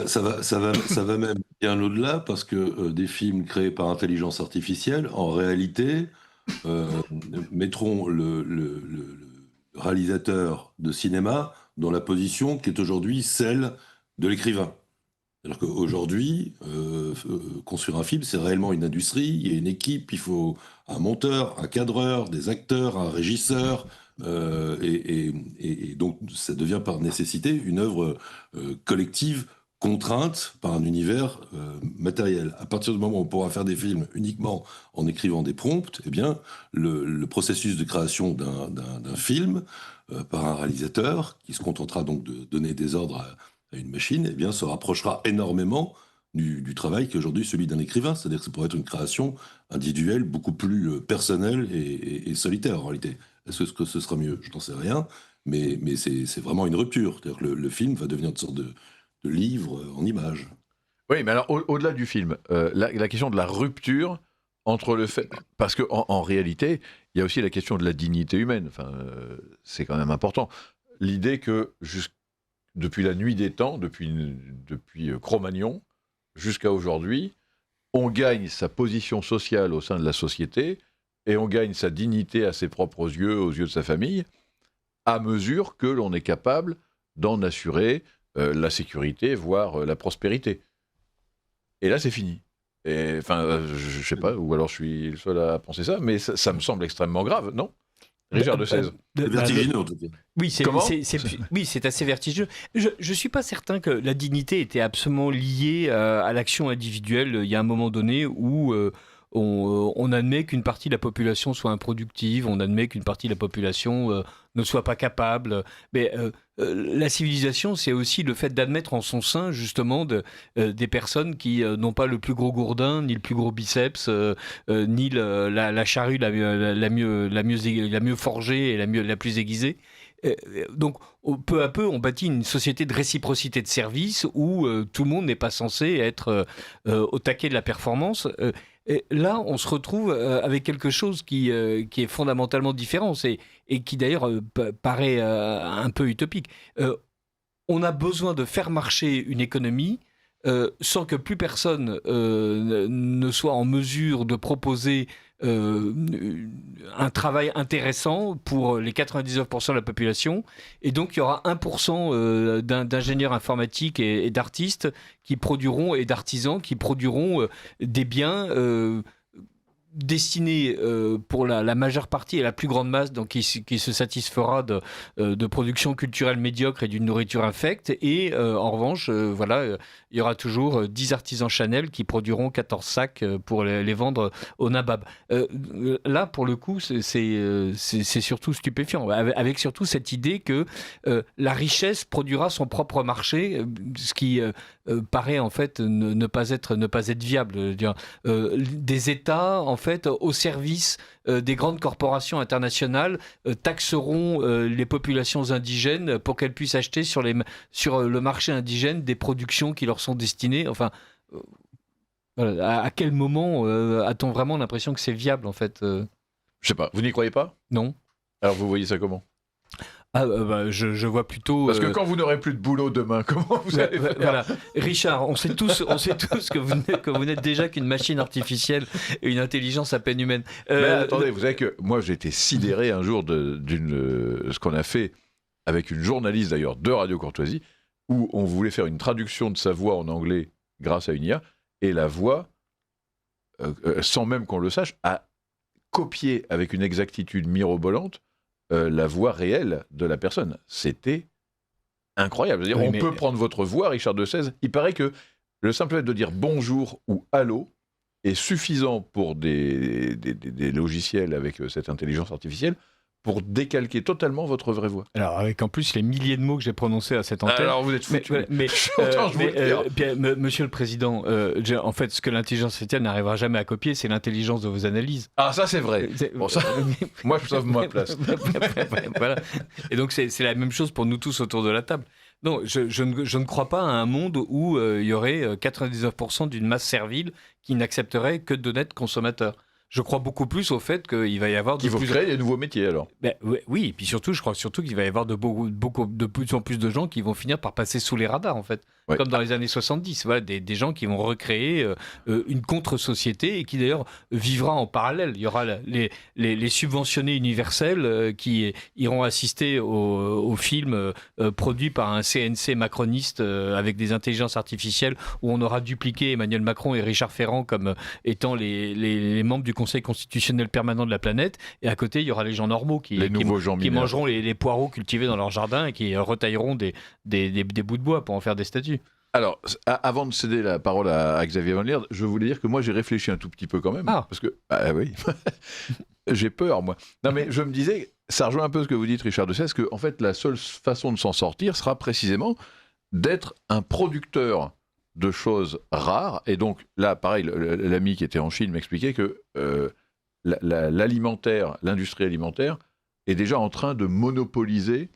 Ça va même bien au-delà, parce que des films créés par intelligence artificielle, en réalité, mettront le réalisateur de cinéma dans la position qui est aujourd'hui celle de l'écrivain. Alors qu'aujourd'hui, construire un film, c'est réellement une industrie, il y a une équipe, il faut un monteur, un cadreur, des acteurs, un régisseur, et donc ça devient par nécessité une œuvre collective, contrainte par un univers matériel. À partir du moment où on pourra faire des films uniquement en écrivant des prompts, eh bien, le processus de création d'un film par un réalisateur, qui se contentera donc de donner des ordres à une machine, eh bien, se rapprochera énormément du travail qui est aujourd'hui celui d'un écrivain. C'est-à-dire que ça pourrait être une création individuelle beaucoup plus personnelle et solitaire en réalité. Est-ce que ce sera mieux ? Je n'en sais rien, mais c'est vraiment une rupture. C'est-à-dire que le film va devenir une sorte de livre en images. Oui, mais alors au-delà du film, la question de la rupture entre le fait... Parce qu'en réalité, il y a aussi la question de la dignité humaine. Enfin, c'est quand même important. L'idée que depuis la nuit des temps, depuis Cro-Magnon, jusqu'à aujourd'hui, on gagne sa position sociale au sein de la société et on gagne sa dignité à ses propres yeux, aux yeux de sa famille, à mesure que l'on est capable d'en assurer la sécurité, voire la prospérité. Et là, c'est fini. Enfin, je sais pas, ou alors je suis le seul à penser ça, mais ça me semble extrêmement grave, non ? Richard de Sèze. C'est vertigineux, en tout cas. Oui, c'est assez vertigineux. Je ne suis pas certain que la dignité était absolument liée à l'action individuelle. Il y a un moment donné où on admet qu'une partie de la population soit improductive, on admet qu'une partie de la population ne soit pas capable. Mais la civilisation, c'est aussi le fait d'admettre en son sein, justement, des personnes qui n'ont pas le plus gros gourdin, ni le plus gros biceps, ni la charrue la mieux forgée et la plus aiguisée. Donc, peu à peu, on bâtit une société de réciprocité de services où tout le monde n'est pas censé être au taquet de la performance. Et là, on se retrouve avec quelque chose qui est fondamentalement différent et qui d'ailleurs paraît un peu utopique. On a besoin de faire marcher une économie sans que plus personne ne soit en mesure de proposer un travail intéressant pour les 99% de la population, et donc il y aura 1% d'ingénieurs informatiques et d'artistes qui produiront, et d'artisans qui produiront des biens destinés pour la majeure partie et la plus grande masse, donc qui se satisfera de production culturelle médiocre et d'une nourriture infecte, et en revanche, il y aura toujours 10 artisans Chanel qui produiront 14 sacs pour les vendre au nabab. Là, pour le coup, c'est surtout stupéfiant, avec surtout cette idée que la richesse produira son propre marché, ce qui paraît en fait ne pas être viable. Des États, en fait, au service des grandes corporations internationales, taxeront les populations indigènes pour qu'elles puissent acheter sur le marché indigène des productions qui leur sont destinées. Enfin, à quel moment a-t-on vraiment l'impression que c'est viable, en fait Je sais pas. Vous n'y croyez pas ? Non. Alors vous voyez ça comment ? Je vois plutôt... Parce que quand vous n'aurez plus de boulot demain, comment vous allez faire ? Voilà. Richard, on sait tous que vous n'êtes déjà qu'une machine artificielle et une intelligence à peine humaine. Mais attendez, vous savez que moi j'ai été sidéré un jour ce qu'on a fait avec une journaliste d'ailleurs de Radio Courtoisie, où on voulait faire une traduction de sa voix en anglais grâce à une IA, et la voix, sans même qu'on le sache, a copié avec une exactitude mirobolante la voix réelle de la personne. C'était incroyable. C'est-à-dire, on peut prendre votre voix, Richard de Sèze. Il paraît que le simple fait de dire bonjour ou allô est suffisant pour des logiciels avec cette intelligence artificielle pour décalquer totalement votre vraie voix. Alors, avec en plus les milliers de mots que j'ai prononcés à cette antenne. Alors, vous êtes foutu. Monsieur le Président, en fait, ce que l'intelligence artificielle n'arrivera jamais à copier, c'est l'intelligence de vos analyses. Ah, ça, c'est vrai. Bon, ça, moi, je sauve ma place. Voilà. Et donc, c'est la même chose pour nous tous autour de la table. Non, je ne crois pas à un monde où il y aurait 99% d'une masse servile qui n'accepterait que d'honnêtes consommateurs. Je crois beaucoup plus au fait qu'il va y avoir Qui vont créer des nouveaux métiers, alors. Oui, et puis surtout, je crois surtout qu'il va y avoir de plus en plus de gens qui vont finir par passer sous les radars, en fait. Ouais. Comme dans les années 70. Voilà, des gens qui vont recréer une contre-société et qui, d'ailleurs, vivra en parallèle. Il y aura les subventionnés universels qui iront assister aux films produits par un CNC macroniste avec des intelligences artificielles où on aura dupliqué Emmanuel Macron et Richard Ferrand comme étant les membres du Conseil constitutionnel permanent de la planète, et à côté il y aura les gens normaux qui mangeront les poireaux cultivés dans leur jardin et qui retailleront des bouts de bois pour en faire des statues. Alors, avant de céder la parole à Xavier Van Lierde, je voulais dire que moi j'ai réfléchi un tout petit peu quand même, parce que, oui, j'ai peur moi. Non mais je me disais, ça rejoint un peu ce que vous dites Richard Dessès, que en fait la seule façon de s'en sortir sera précisément d'être un producteur de choses rares. Et donc là, pareil, l'ami qui était en Chine m'expliquait que l'industrie alimentaire est déjà en train de monopoliser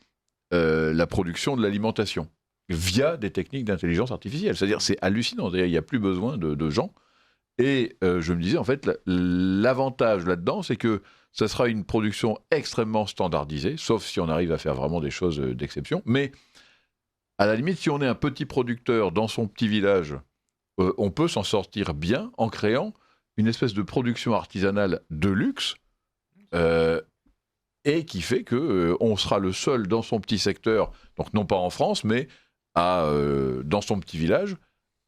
la production de l'alimentation via des techniques d'intelligence artificielle. C'est-à-dire, c'est hallucinant. C'est-à-dire, il n'y a plus besoin de gens. Et je me disais, en fait, l'avantage là-dedans, c'est que ça sera une production extrêmement standardisée, sauf si on arrive à faire vraiment des choses d'exception. Mais à la limite, si on est un petit producteur dans son petit village, on peut s'en sortir bien en créant une espèce de production artisanale de luxe et qui fait qu'on sera le seul dans son petit secteur, donc non pas en France, mais dans son petit village,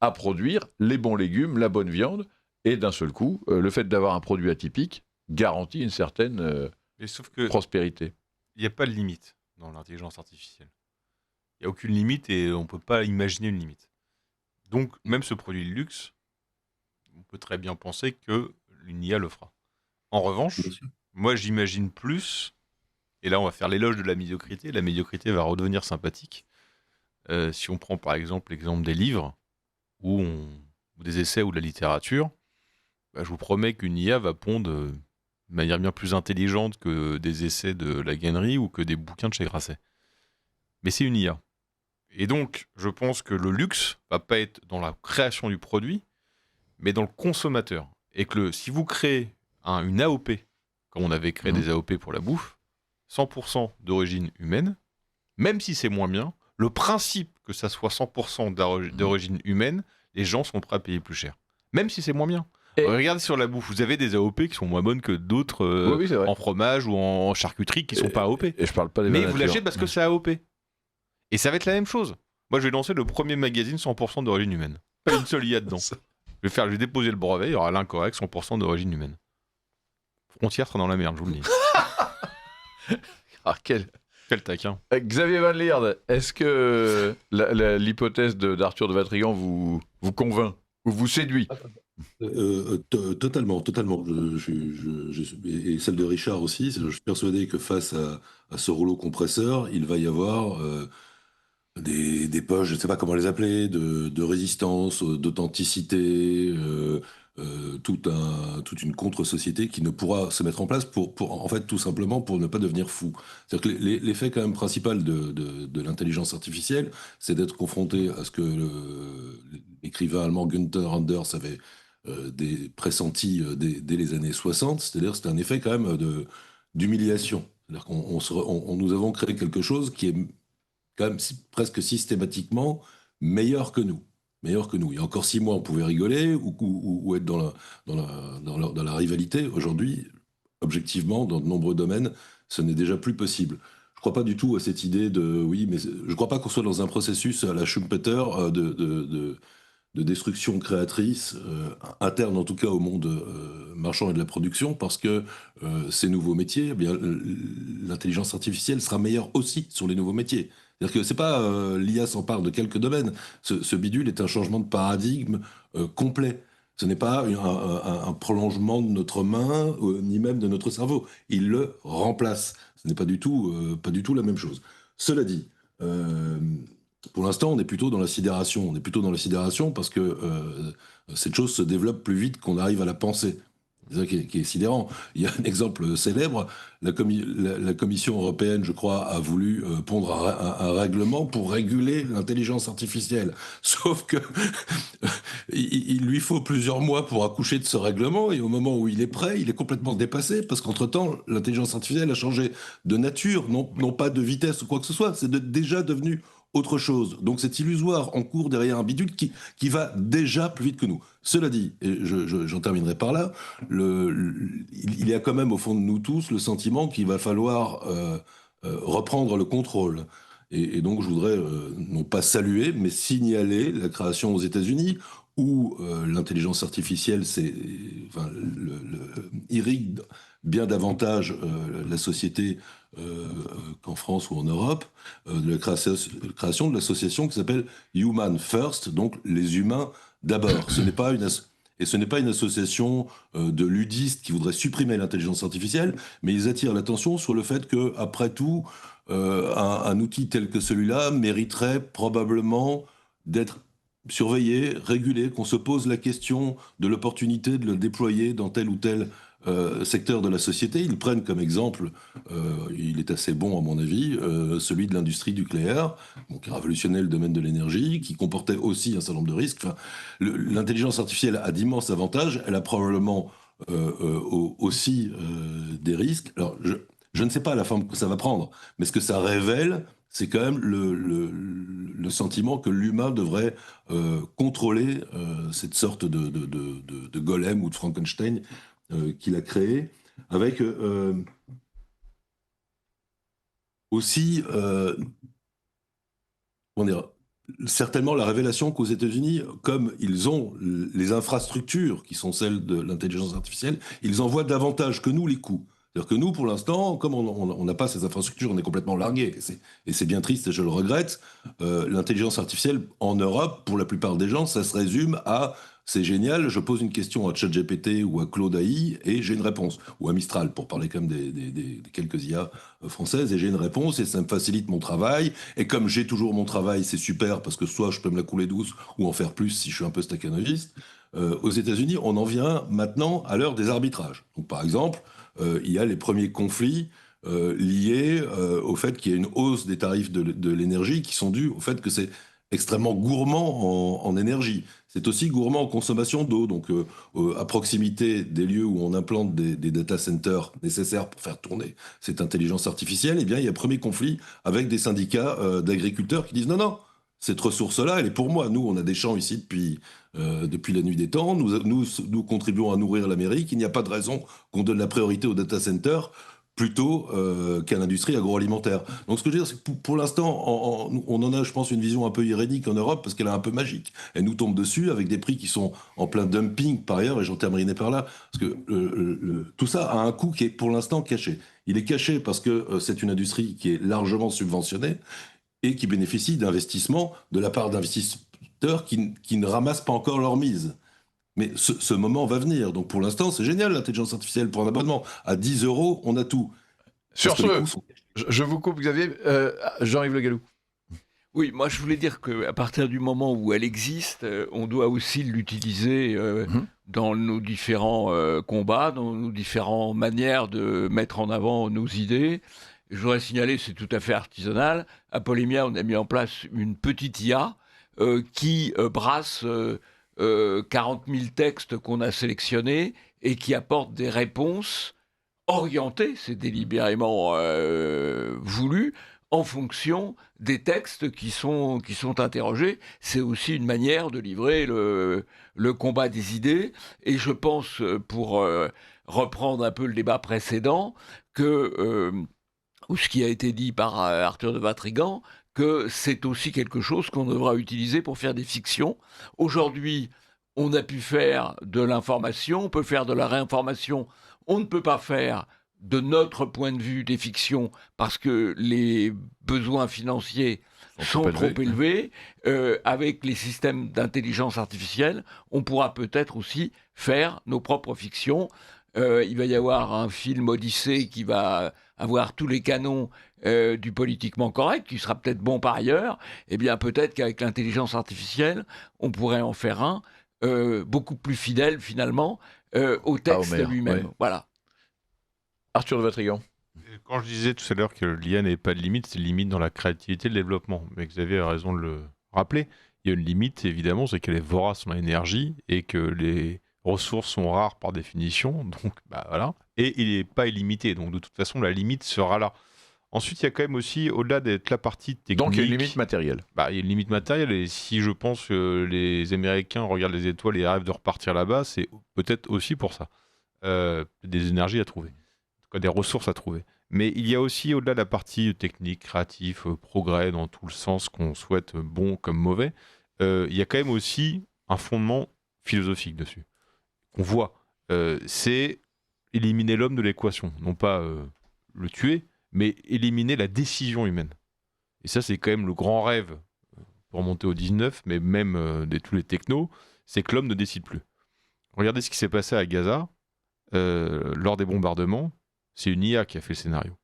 à produire les bons légumes, la bonne viande, et d'un seul coup, le fait d'avoir un produit atypique garantit une certaine prospérité. Il n'y a pas de limite dans l'intelligence artificielle. Il n'y a aucune limite et on ne peut pas imaginer une limite. Donc, même ce produit de luxe, on peut très bien penser que une IA le fera. En revanche, moi j'imagine plus, et là on va faire l'éloge de la médiocrité va redevenir sympathique. Si on prend par exemple l'exemple des livres, ou des essais ou de la littérature, je vous promets qu'une IA va pondre de manière bien plus intelligente que des essais de la Guennerie ou que des bouquins de chez Grasset. Mais c'est une IA. Et donc, je pense que le luxe va pas être dans la création du produit, mais dans le consommateur. Et que si vous créez une AOP, comme on avait créé des AOP pour la bouffe, 100% d'origine humaine, même si c'est moins bien, le principe que ça soit 100% d'origine humaine, les gens sont prêts à payer plus cher. Même si c'est moins bien. Regardez sur la bouffe, vous avez des AOP qui sont moins bonnes que d'autres en fromage ou en charcuterie qui ne sont pas AOP. Et je parle pas des mais vous l'achetez parce que c'est AOP. Et ça va être la même chose. Moi, je vais lancer le premier magazine 100% d'origine humaine. Pas une seule IA dedans. Je vais déposer le brevet, il y aura l'incorrect 100% d'origine humaine. Frontière sera dans la merde, je vous le dis. Quel taquin. Xavier Van Lierde, est-ce que l'hypothèse d'Arthur de Vatrigan vous convainc ou vous séduit ? Totalement. Et celle de Richard aussi. Je suis persuadé que face à ce rouleau compresseur, il va y avoir des poches, je ne sais pas comment les appeler, de résistance, d'authenticité, toute une contre-société qui ne pourra se mettre en place en fait, tout simplement pour ne pas devenir fou. C'est-à-dire que l'effet quand même principal de l'intelligence artificielle, c'est d'être confronté à ce que l'écrivain allemand Günther Anders avait pressenti dès les années 60, c'est-à-dire que c'est un effet quand même d'humiliation. C'est-à-dire qu'on nous avons créé quelque chose qui est quand même presque systématiquement meilleur que nous. Il y a encore 6 mois, on pouvait rigoler ou être dans la rivalité. Aujourd'hui, objectivement, dans de nombreux domaines, ce n'est déjà plus possible. Je ne crois pas du tout à cette idée je ne crois pas qu'on soit dans un processus à la Schumpeter de destruction créatrice, interne en tout cas au monde marchand et de la production, parce que ces nouveaux métiers, l'intelligence artificielle sera meilleure aussi sur les nouveaux métiers. C'est-à-dire que c'est pas l'IA s'empare de quelques domaines. Ce bidule est un changement de paradigme complet. Ce n'est pas un prolongement de notre main, ni même de notre cerveau. Il le remplace. Ce n'est pas du tout la même chose. Cela dit, pour l'instant, on est plutôt dans la sidération. On est plutôt dans la sidération parce que cette chose se développe plus vite qu'on arrive à la penser. C'est ça qui est sidérant. Il y a un exemple célèbre. La Commission européenne, je crois, a voulu pondre un règlement pour réguler l'intelligence artificielle. Sauf que il lui faut plusieurs mois pour accoucher de ce règlement, et au moment où il est prêt, il est complètement dépassé, parce qu'entre-temps, l'intelligence artificielle a changé de nature, non pas de vitesse ou quoi que ce soit. C'est déjà devenu autre chose. Donc c'est illusoire. On court derrière un bidule qui va déjà plus vite que nous. Cela dit, et j'en terminerai par là, il y a quand même au fond de nous tous le sentiment qu'il va falloir reprendre le contrôle. Et donc je voudrais non pas saluer, mais signaler la création aux États-Unis où l'intelligence artificielle irrigue bien davantage la société qu'en France ou en Europe, de la création de l'association qui s'appelle Human First, donc les humains d'abord. Ce n'est pas une association de ludistes qui voudraient supprimer l'intelligence artificielle, mais ils attirent l'attention sur le fait que, après tout, un outil tel que celui-là mériterait probablement d'être surveillé, régulé, qu'on se pose la question de l'opportunité de le déployer dans tel ou tel secteur de la société. Ils prennent comme exemple, il est assez bon à mon avis, celui de l'industrie nucléaire, qui a révolutionné le domaine de l'énergie, qui comportait aussi un certain nombre de risques. Enfin, l'intelligence artificielle a d'immenses avantages, elle a probablement aussi des risques. Alors, je ne sais pas la forme que ça va prendre, mais ce que ça révèle, c'est quand même le sentiment que l'humain devrait contrôler cette sorte de golem ou de Frankenstein qu'il a créé, avec aussi certainement la révélation qu'aux États-Unis, comme ils ont les infrastructures qui sont celles de l'intelligence artificielle, ils en voient davantage que nous les coûts. C'est-à-dire que nous, pour l'instant, comme on n'a pas ces infrastructures, on est complètement largués. Et c'est bien triste et je le regrette. L'intelligence artificielle en Europe, pour la plupart des gens, ça se résume à « c'est génial, je pose une question à ChatGPT ou à Claude AI et j'ai une réponse ». Ou à Mistral, pour parler quand même des quelques IA françaises, et j'ai une réponse et ça me facilite mon travail. Et comme j'ai toujours mon travail, c'est super parce que soit je peux me la couler douce ou en faire plus si je suis un peu stakhanoviste. Aux États-Unis, on en vient maintenant à l'heure des arbitrages. Donc par exemple, il y a les premiers conflits liés au fait qu'il y a une hausse des tarifs de l'énergie qui sont dus au fait que c'est extrêmement gourmand en énergie. C'est aussi gourmand en consommation d'eau. Donc, à proximité des lieux où on implante des data centers nécessaires pour faire tourner cette intelligence artificielle, eh bien, il y a un premier conflit avec des syndicats d'agriculteurs qui disent non, cette ressource-là, elle est pour moi. Nous, on a des champs ici depuis la nuit des temps. Nous contribuons à nourrir l'Amérique. Il n'y a pas de raison qu'on donne la priorité aux data centers plutôt qu'à l'industrie agroalimentaire. Donc ce que je veux dire, c'est que pour l'instant, on en a, je pense, une vision un peu irénique en Europe parce qu'elle est un peu magique. Elle nous tombe dessus avec des prix qui sont en plein dumping par ailleurs, et j'en terminerai par là, parce que tout ça a un coût qui est pour l'instant caché. Il est caché parce que c'est une industrie qui est largement subventionnée et qui bénéficie d'investissements de la part d'investisseurs qui ne ramassent pas encore leur mise. Mais ce moment va venir. Donc pour l'instant, c'est génial l'intelligence artificielle pour un abonnement. À 10 €, on a tout. Sur ce, je vous coupe, Xavier. Jean-Yves Le Gallou. Oui, moi je voulais dire qu'à partir du moment où elle existe, on doit aussi l'utiliser dans nos différents combats, dans nos différentes manières de mettre en avant nos idées. Je voudrais signaler, c'est tout à fait artisanal. À Polémia, on a mis en place une petite IA qui brasse 40 000 textes qu'on a sélectionnés et qui apporte des réponses orientées, c'est délibérément voulu, en fonction des textes qui sont interrogés. C'est aussi une manière de livrer le combat des idées. Et je pense, pour reprendre un peu le débat précédent, ou ce qui a été dit par Arthur de Vatrigan, que c'est aussi quelque chose qu'on devra utiliser pour faire des fictions. Aujourd'hui, on a pu faire de l'information, on peut faire de la réinformation, on ne peut pas faire de notre point de vue des fictions parce que les besoins financiers sont trop élevés. Avec les systèmes d'intelligence artificielle, on pourra peut-être aussi faire nos propres fictions. Il va y avoir un film Odyssée qui va avoir tous les canons du politiquement correct, qui sera peut-être bon par ailleurs, eh bien peut-être qu'avec l'intelligence artificielle, on pourrait en faire un beaucoup plus fidèle finalement au texte lui-même. Ouais. Voilà. Arthur de Vatrigan. Quand je disais tout à l'heure que l'IA n'avait pas de limite, c'est une limite dans la créativité et le développement. Mais Xavier a raison de le rappeler. Il y a une limite, évidemment, c'est qu'elle est vorace en énergie et que les ressources sont rares par définition. Donc, voilà. Et il n'est pas illimité. Donc, de toute façon, la limite sera là. Ensuite, il y a quand même aussi, au-delà d'être la partie technique... Donc, il y a une limite matérielle. Il y a une limite matérielle. Et si je pense que les Américains regardent les étoiles et rêvent de repartir là-bas, c'est peut-être aussi pour ça. Des énergies à trouver. En tout cas, des ressources à trouver. Mais il y a aussi, au-delà de la partie technique, créatif, progrès, dans tout le sens qu'on souhaite, bon comme mauvais, il y a quand même aussi un fondement philosophique dessus. Qu'on voit. C'est éliminer l'homme de l'équation. Non pas le tuer, mais éliminer la décision humaine. Et ça, c'est quand même le grand rêve, pour remonter au 19, mais même de tous les technos, c'est que l'homme ne décide plus. Regardez ce qui s'est passé à Gaza, lors des bombardements. C'est une IA qui a fait le scénario.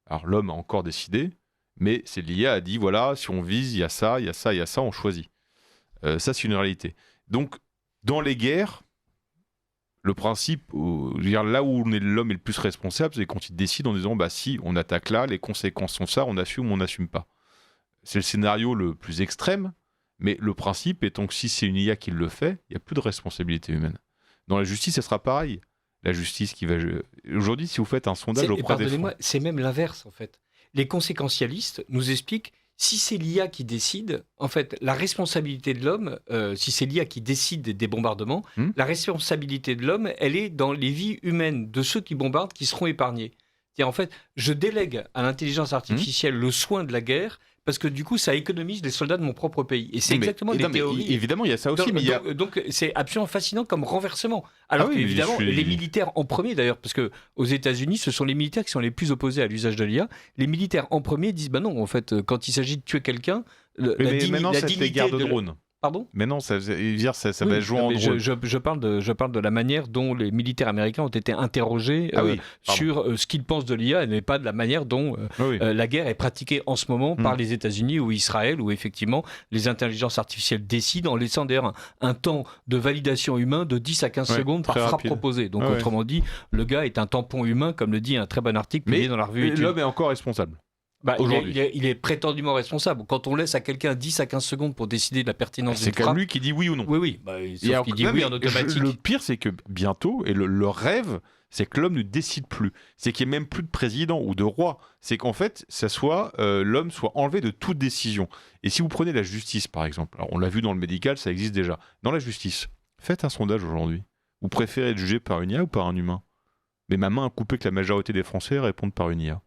Alors l'homme a encore décidé, mais c'est l'IA a dit, voilà, si on vise, il y a ça, il y a ça, il y a ça, on choisit. Ça, c'est une réalité. Donc, dans les guerres, le principe, je veux dire, là où l'homme est le plus responsable, c'est quand il décide en disant, si on attaque là, les conséquences sont ça, on assume ou on n'assume pas. C'est le scénario le plus extrême, mais le principe étant que si c'est une IA qui le fait, il n'y a plus de responsabilité humaine. Dans la justice, ce sera pareil. La justice qui va... Aujourd'hui, si vous faites un sondage auprès des Français... C'est même l'inverse, en fait. Les conséquentialistes nous expliquent, si c'est l'IA qui décide, en fait, la responsabilité de l'homme, si c'est l'IA qui décide des bombardements, la responsabilité de l'homme, elle est dans les vies humaines de ceux qui bombardent qui seront épargnés. C'est-à-dire, en fait, je délègue à l'intelligence artificielle le soin de la guerre, parce que du coup, ça économise les soldats de mon propre pays. Et c'est exactement des théories. Évidemment, il y a ça aussi. Donc, c'est absolument fascinant comme renversement. Alors qu'évidemment, les militaires en premier, d'ailleurs, parce qu'aux États-Unis, ce sont les militaires qui sont les plus opposés à l'usage de l'IA. Les militaires en premier disent non, en fait, quand il s'agit de tuer quelqu'un, maintenant, c'est les guerres de drones. Pardon ? Mais non, ça va jouer en drone. Je parle de la manière dont les militaires américains ont été interrogés sur ce qu'ils pensent de l'IA, et mais pas de la manière dont la guerre est pratiquée en ce moment par les États-Unis ou Israël, où effectivement les intelligences artificielles décident en laissant d'ailleurs un temps de validation humain de 10 à 15 secondes par frappe proposée. Donc autrement dit, le gars est un tampon humain, comme le dit un très bon article publié dans la revue Études. L'homme est encore responsable. Il est prétendument responsable. Quand on laisse à quelqu'un 10 à 15 secondes pour décider de la pertinence d'une frappe... C'est comme lui qui dit oui ou non. Oui. Sauf qu'il dit oui en automatique. Le pire, c'est que bientôt, et le rêve, c'est que l'homme ne décide plus. C'est qu'il n'y ait même plus de président ou de roi. C'est qu'en fait, l'homme soit enlevé de toute décision. Et si vous prenez la justice, par exemple, alors on l'a vu dans le médical, ça existe déjà. Dans la justice, faites un sondage aujourd'hui. Vous préférez être jugé par une IA ou par un humain ? Mais ma main a coupé que la majorité des Français répondent par une IA.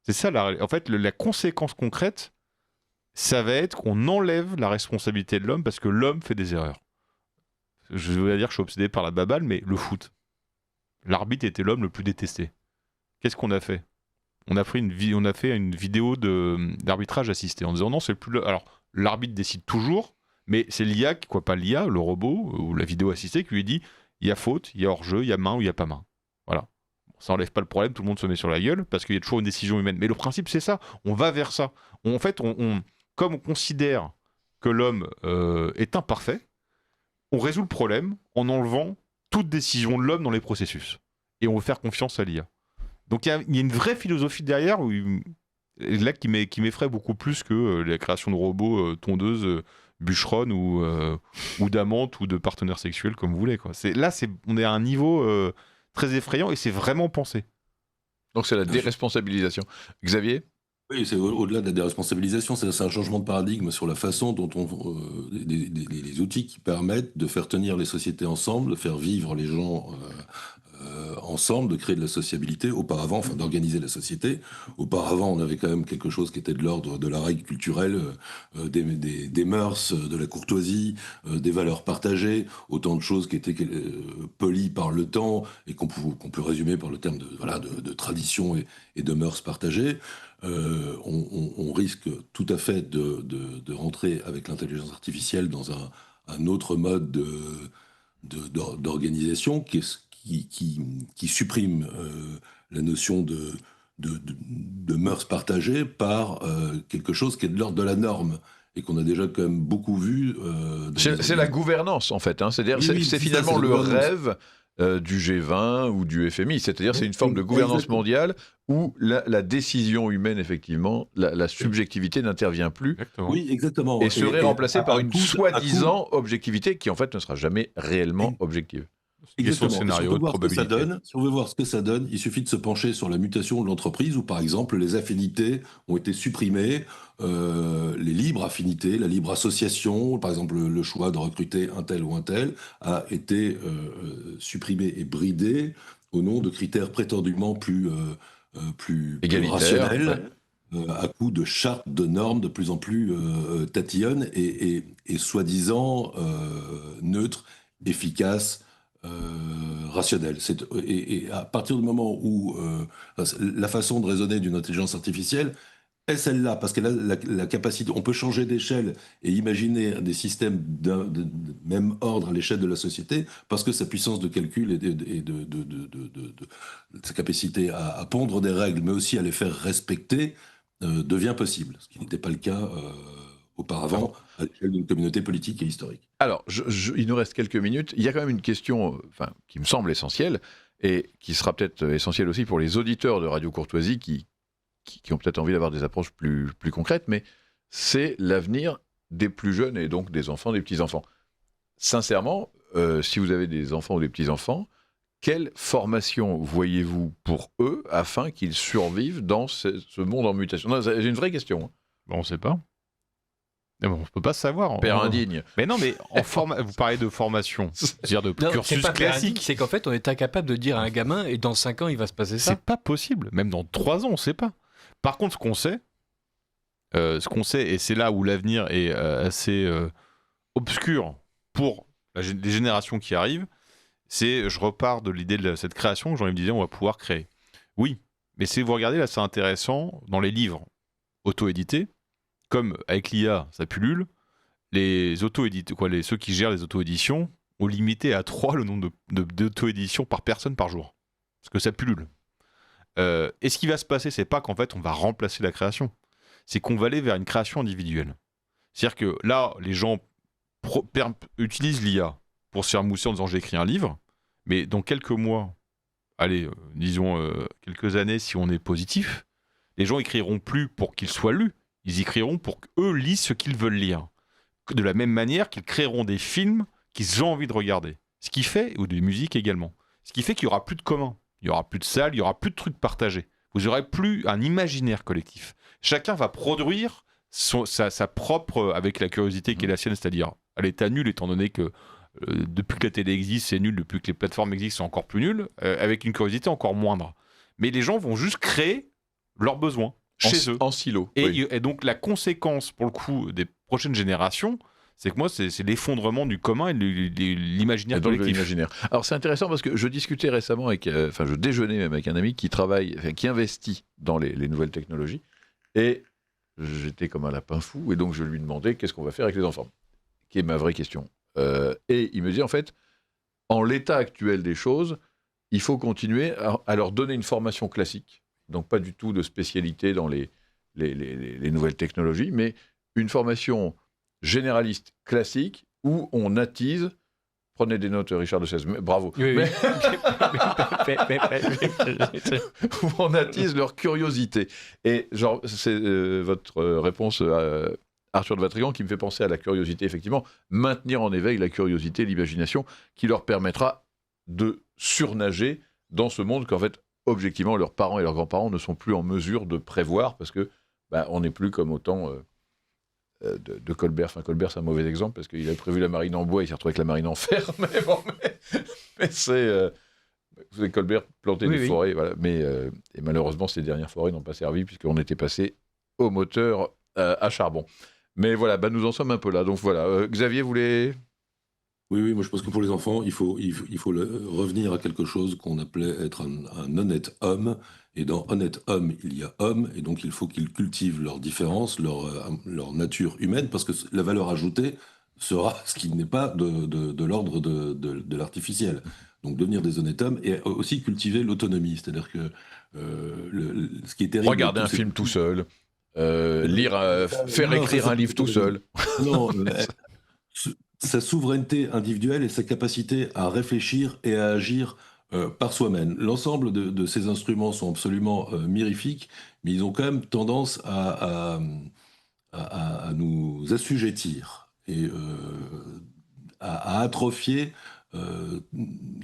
C'est ça, en fait, la conséquence concrète, ça va être qu'on enlève la responsabilité de l'homme parce que l'homme fait des erreurs. Je vais dire que je suis obsédé par la baballe, mais le foot. L'arbitre était l'homme le plus détesté. Qu'est-ce qu'on a fait ? On a fait une vidéo d'arbitrage assisté en disant non, c'est plus... Alors, l'arbitre décide toujours, mais c'est l'IA, pas l'IA, le robot ou la vidéo assistée qui lui dit il y a faute, il y a hors-jeu, il y a main ou il n'y a pas main. Voilà. Ça n'enlève pas le problème, tout le monde se met sur la gueule parce qu'il y a toujours une décision humaine. Mais le principe, c'est ça. On va vers ça. Comme on considère que l'homme est imparfait, on résout le problème en enlevant toute décision de l'homme dans les processus. Et on veut faire confiance à l'IA. Donc il y a une vraie philosophie derrière là, qui m'effraie beaucoup plus que la création de robots tondeuses, bûcheronnes ou d'amantes ou de partenaires sexuels, comme vous voulez. On est à un niveau... très effrayant et c'est vraiment pensé. Donc c'est la déresponsabilisation. Xavier ? Oui, c'est au-delà de la déresponsabilisation, c'est un changement de paradigme sur la façon dont les outils qui permettent de faire tenir les sociétés ensemble, de faire vivre les gens ensemble, de créer de la sociabilité. Auparavant, d'organiser la société. Auparavant, on avait quand même quelque chose qui était de l'ordre de la règle culturelle, des mœurs, de la courtoisie, des valeurs partagées, autant de choses qui étaient polies par le temps et qu'on peut résumer par le terme de tradition et de mœurs partagées. On risque tout à fait de rentrer avec l'intelligence artificielle dans un autre mode d'organisation qui supprime la notion de mœurs partagées par quelque chose qui est de l'ordre de la norme et qu'on a déjà quand même beaucoup vu. C'est la gouvernance en fait, hein. C'est-à-dire c'est finalement le rêve du G20 ou du FMI, c'est-à-dire c'est une forme de gouvernance mondiale où la décision humaine, effectivement, la subjectivité n'intervient plus. Exactement. Oui, exactement. Et serait remplacée par une soi-disant objectivité qui en fait ne sera jamais réellement objective. Exactement. Scénario, si on veut voir ce que ça donne, il suffit de se pencher sur la mutation de l'entreprise où, par exemple, les affinités ont été supprimées, les libres affinités, la libre association, par exemple, le choix de recruter un tel ou un tel, a été supprimé et bridé au nom de critères prétendument plus rationnels, à coup de chartes, de normes de plus en plus tatillonnes et soi-disant neutres, efficaces, rationnel. Et à partir du moment où la façon de raisonner d'une intelligence artificielle est celle-là, parce qu'elle a la capacité, on peut changer d'échelle et imaginer des systèmes de même ordre à l'échelle de la société, parce que sa puissance de calcul et de sa capacité à pondre des règles, mais aussi à les faire respecter, devient possible, ce qui n'était pas le cas auparavant à l'échelle d'une communauté politique et historique. Alors, il nous reste quelques minutes. Il y a quand même une question qui me semble essentielle et qui sera peut-être essentielle aussi pour les auditeurs de Radio Courtoisie qui ont peut-être envie d'avoir des approches plus concrètes, mais c'est l'avenir des plus jeunes et donc des enfants, des petits-enfants. Sincèrement, si vous avez des enfants ou des petits-enfants, quelle formation voyez-vous pour eux afin qu'ils survivent dans ce monde en mutation ? Non, j'ai une vraie question. On ne sait pas. On ne peut pas savoir. Père indigne. Mais non, mais vous parlez de formation, c'est-à-dire de cursus classique. C'est qu'en fait, on est incapable de dire à un gamin, et dans 5 ans, il va se passer ça. C'est pas possible. Même dans 3 ans, on ne sait pas. Par contre, ce qu'on sait, et c'est là où l'avenir est assez obscur pour les générations qui arrivent, je repars de l'idée de cette création, Jean-Yves disait, on va pouvoir créer. Oui, mais si vous regardez, là, c'est intéressant, dans les livres auto-édités, comme avec l'IA, ça pullule, ceux qui gèrent les auto-éditions ont limité à 3 le nombre d'auto-éditions par personne par jour. Parce que ça pullule. Et ce qui va se passer, c'est pas qu'en fait on va remplacer la création, c'est qu'on va aller vers une création individuelle. C'est-à-dire que là, les gens utilisent l'IA pour se faire mousser en disant j'ai écrit un livre, mais dans quelques mois, disons quelques années, si on est positif, les gens écriront plus pour qu'il soit lu, ils écriront pour qu'eux lisent ce qu'ils veulent lire. De la même manière qu'ils créeront des films qu'ils ont envie de regarder. Ce qui fait, ou des musiques également, ce qui fait qu'il n'y aura plus de commun. Il n'y aura plus de salles, il n'y aura plus de trucs partagés. Vous n'aurez plus un imaginaire collectif. Chacun va produire sa propre, avec la curiosité qui est la sienne, c'est-à-dire à l'état nul, étant donné que depuis que la télé existe, c'est nul, depuis que les plateformes existent, c'est encore plus nul, avec une curiosité encore moindre. Mais les gens vont juste créer leurs besoins chez eux. En silo. Et donc la conséquence, pour le coup, des prochaines générations, c'est que moi, c'est l'effondrement du commun et de l'imaginaire collectif. Alors c'est intéressant parce que je discutais récemment je déjeunais même avec un ami qui qui investit dans les nouvelles technologies et j'étais comme un lapin fou et donc je lui demandais qu'est-ce qu'on va faire avec les enfants, qui est ma vraie question. Et il me dit en fait, en l'état actuel des choses, il faut continuer à leur donner une formation classique, donc pas du tout de spécialité dans les nouvelles technologies, mais une formation généraliste classique où on attise. Prenez des notes, Richard de Chaise, bravo. Oui. Où on attise leur curiosité. Et c'est votre réponse à Arthur de Vatrigan qui me fait penser à la curiosité, effectivement, maintenir en éveil la curiosité, l'imagination, qui leur permettra de surnager dans ce monde qu'en fait, objectivement, leurs parents et leurs grands-parents ne sont plus en mesure de prévoir parce que on n'est plus comme au temps de Colbert. Enfin, Colbert, c'est un mauvais exemple parce qu'il avait prévu la marine en bois, il s'est retrouvé avec la marine en fer. Mais c'est Colbert plantait des forêts. Voilà. Et malheureusement, ces dernières forêts n'ont pas servi puisqu'on était passé au moteur à charbon. Mais voilà, nous en sommes un peu là. Donc voilà, Xavier voulait... Oui, moi je pense que pour les enfants, il faut revenir à quelque chose qu'on appelait être un honnête homme. Et dans honnête homme, il y a homme, et donc il faut qu'ils cultivent leurs différences, leur nature humaine, parce que la valeur ajoutée sera ce qui n'est pas de l'ordre de l'artificiel. Donc devenir des honnêtes hommes et aussi cultiver l'autonomie. C'est-à-dire que ce qui est terrible... Regarder un film tout seul, faire écrire un livre tout seul. Non, sa souveraineté individuelle et sa capacité à réfléchir et à agir par soi-même. L'ensemble de ces instruments sont absolument mirifiques, mais ils ont quand même tendance à nous assujettir et à atrophier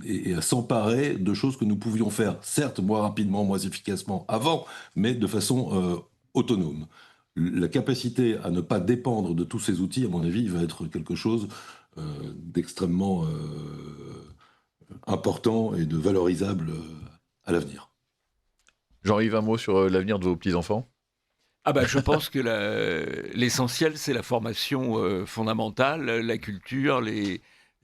et à s'emparer de choses que nous pouvions faire, certes moins rapidement, moins efficacement avant, mais de façon autonome. La capacité à ne pas dépendre de tous ces outils, à mon avis, va être quelque chose d'extrêmement important et de valorisable à l'avenir. Jean-Yves, un mot sur l'avenir de vos petits-enfants ? Je pense que l'essentiel, c'est la formation fondamentale, la culture,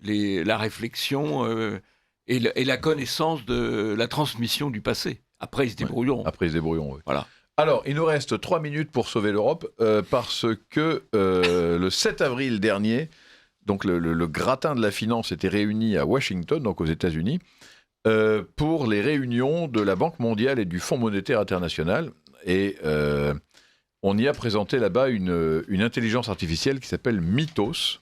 la réflexion et la connaissance de la transmission du passé. Après, ils se débrouilleront. Oui. Voilà. Alors, il nous reste 3 minutes pour sauver l'Europe, parce que le 7 avril dernier, donc le gratin de la finance était réuni à Washington, donc aux États-Unis, pour les réunions de la Banque mondiale et du Fonds monétaire international. Et on y a présenté là-bas une intelligence artificielle qui s'appelle Mythos,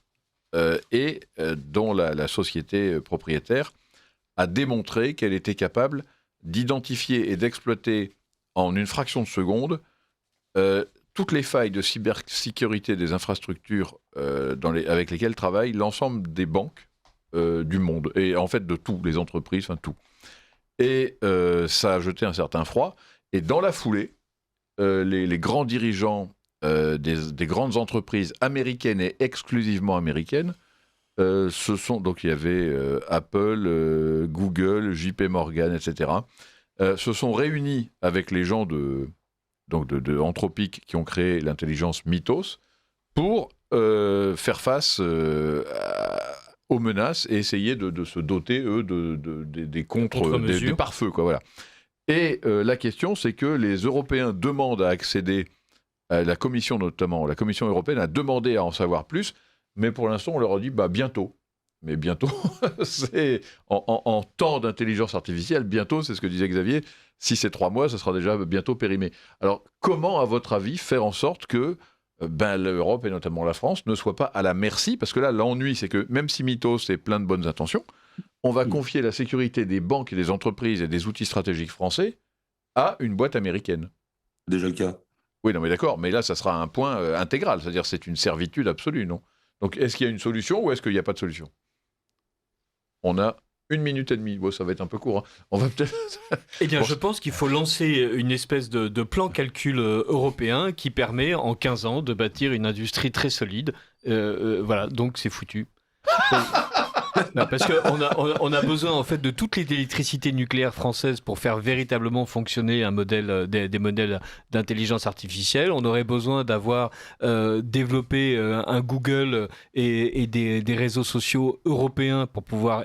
et dont la société propriétaire a démontré qu'elle était capable d'identifier et d'exploiter en une fraction de seconde toutes les failles de cybersécurité des infrastructures avec lesquelles travaillent l'ensemble des banques du monde, et en fait de tous, les entreprises, enfin tout. Et ça a jeté un certain froid, et dans la foulée, les grands dirigeants des grandes entreprises américaines et exclusivement américaines, donc il y avait Apple, Google, JP Morgan, etc., se sont réunis avec les gens de Anthropic qui ont créé l'intelligence Mythos pour faire face aux menaces et essayer de se doter, eux, des contre-mesures, des pare-feux, quoi, voilà. Et la question, c'est que les Européens demandent à accéder, la Commission notamment, la Commission européenne a demandé à en savoir plus, mais pour l'instant, on leur a dit bientôt. Mais bientôt, c'est en temps d'intelligence artificielle, bientôt, c'est ce que disait Xavier, si c'est 3 mois, ça sera déjà bientôt périmé. Alors, comment, à votre avis, faire en sorte que l'Europe, et notamment la France, ne soit pas à la merci, parce que là, l'ennui, c'est que même si Mythos est plein de bonnes intentions, on va confier la sécurité des banques et des entreprises et des outils stratégiques français à une boîte américaine. Déjà le cas. Oui, non, mais d'accord, mais là, ça sera un point intégral, c'est-à-dire c'est une servitude absolue, non ? Donc, est-ce qu'il y a une solution ou est-ce qu'il n'y a pas de solution ? On a 1 minute et demie. Bon, ça va être un peu court. Hein. On va peut-être... Je pense qu'il faut lancer une espèce de plan calcul européen qui permet, en 15 ans, de bâtir une industrie très solide. Voilà, donc c'est foutu. Non, parce qu'on a besoin en fait de toute l'électricité nucléaire française pour faire véritablement fonctionner un modèle, des modèles d'intelligence artificielle. On aurait besoin d'avoir développé un Google et des réseaux sociaux européens pour pouvoir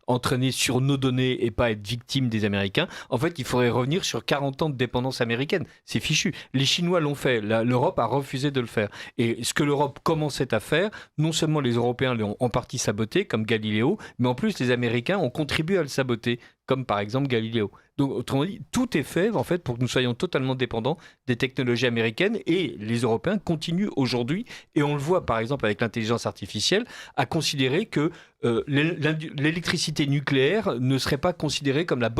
entraîner sur nos données et pas être victime des Américains. En fait, il faudrait revenir sur 40 ans de dépendance américaine. C'est fichu. Les Chinois l'ont fait. L'Europe a refusé de le faire. Et ce que l'Europe commençait à faire, non seulement les Européens l'ont en partie saboté, comme Galileo, mais en plus les Américains ont contribué à le saboter, comme par exemple Galileo. Donc autrement dit, tout est fait en fait pour que nous soyons totalement dépendants des technologies américaines, et les Européens continuent aujourd'hui, et on le voit par exemple avec l'intelligence artificielle, à considérer que l'électricité nucléaire ne serait pas considérée comme la bonne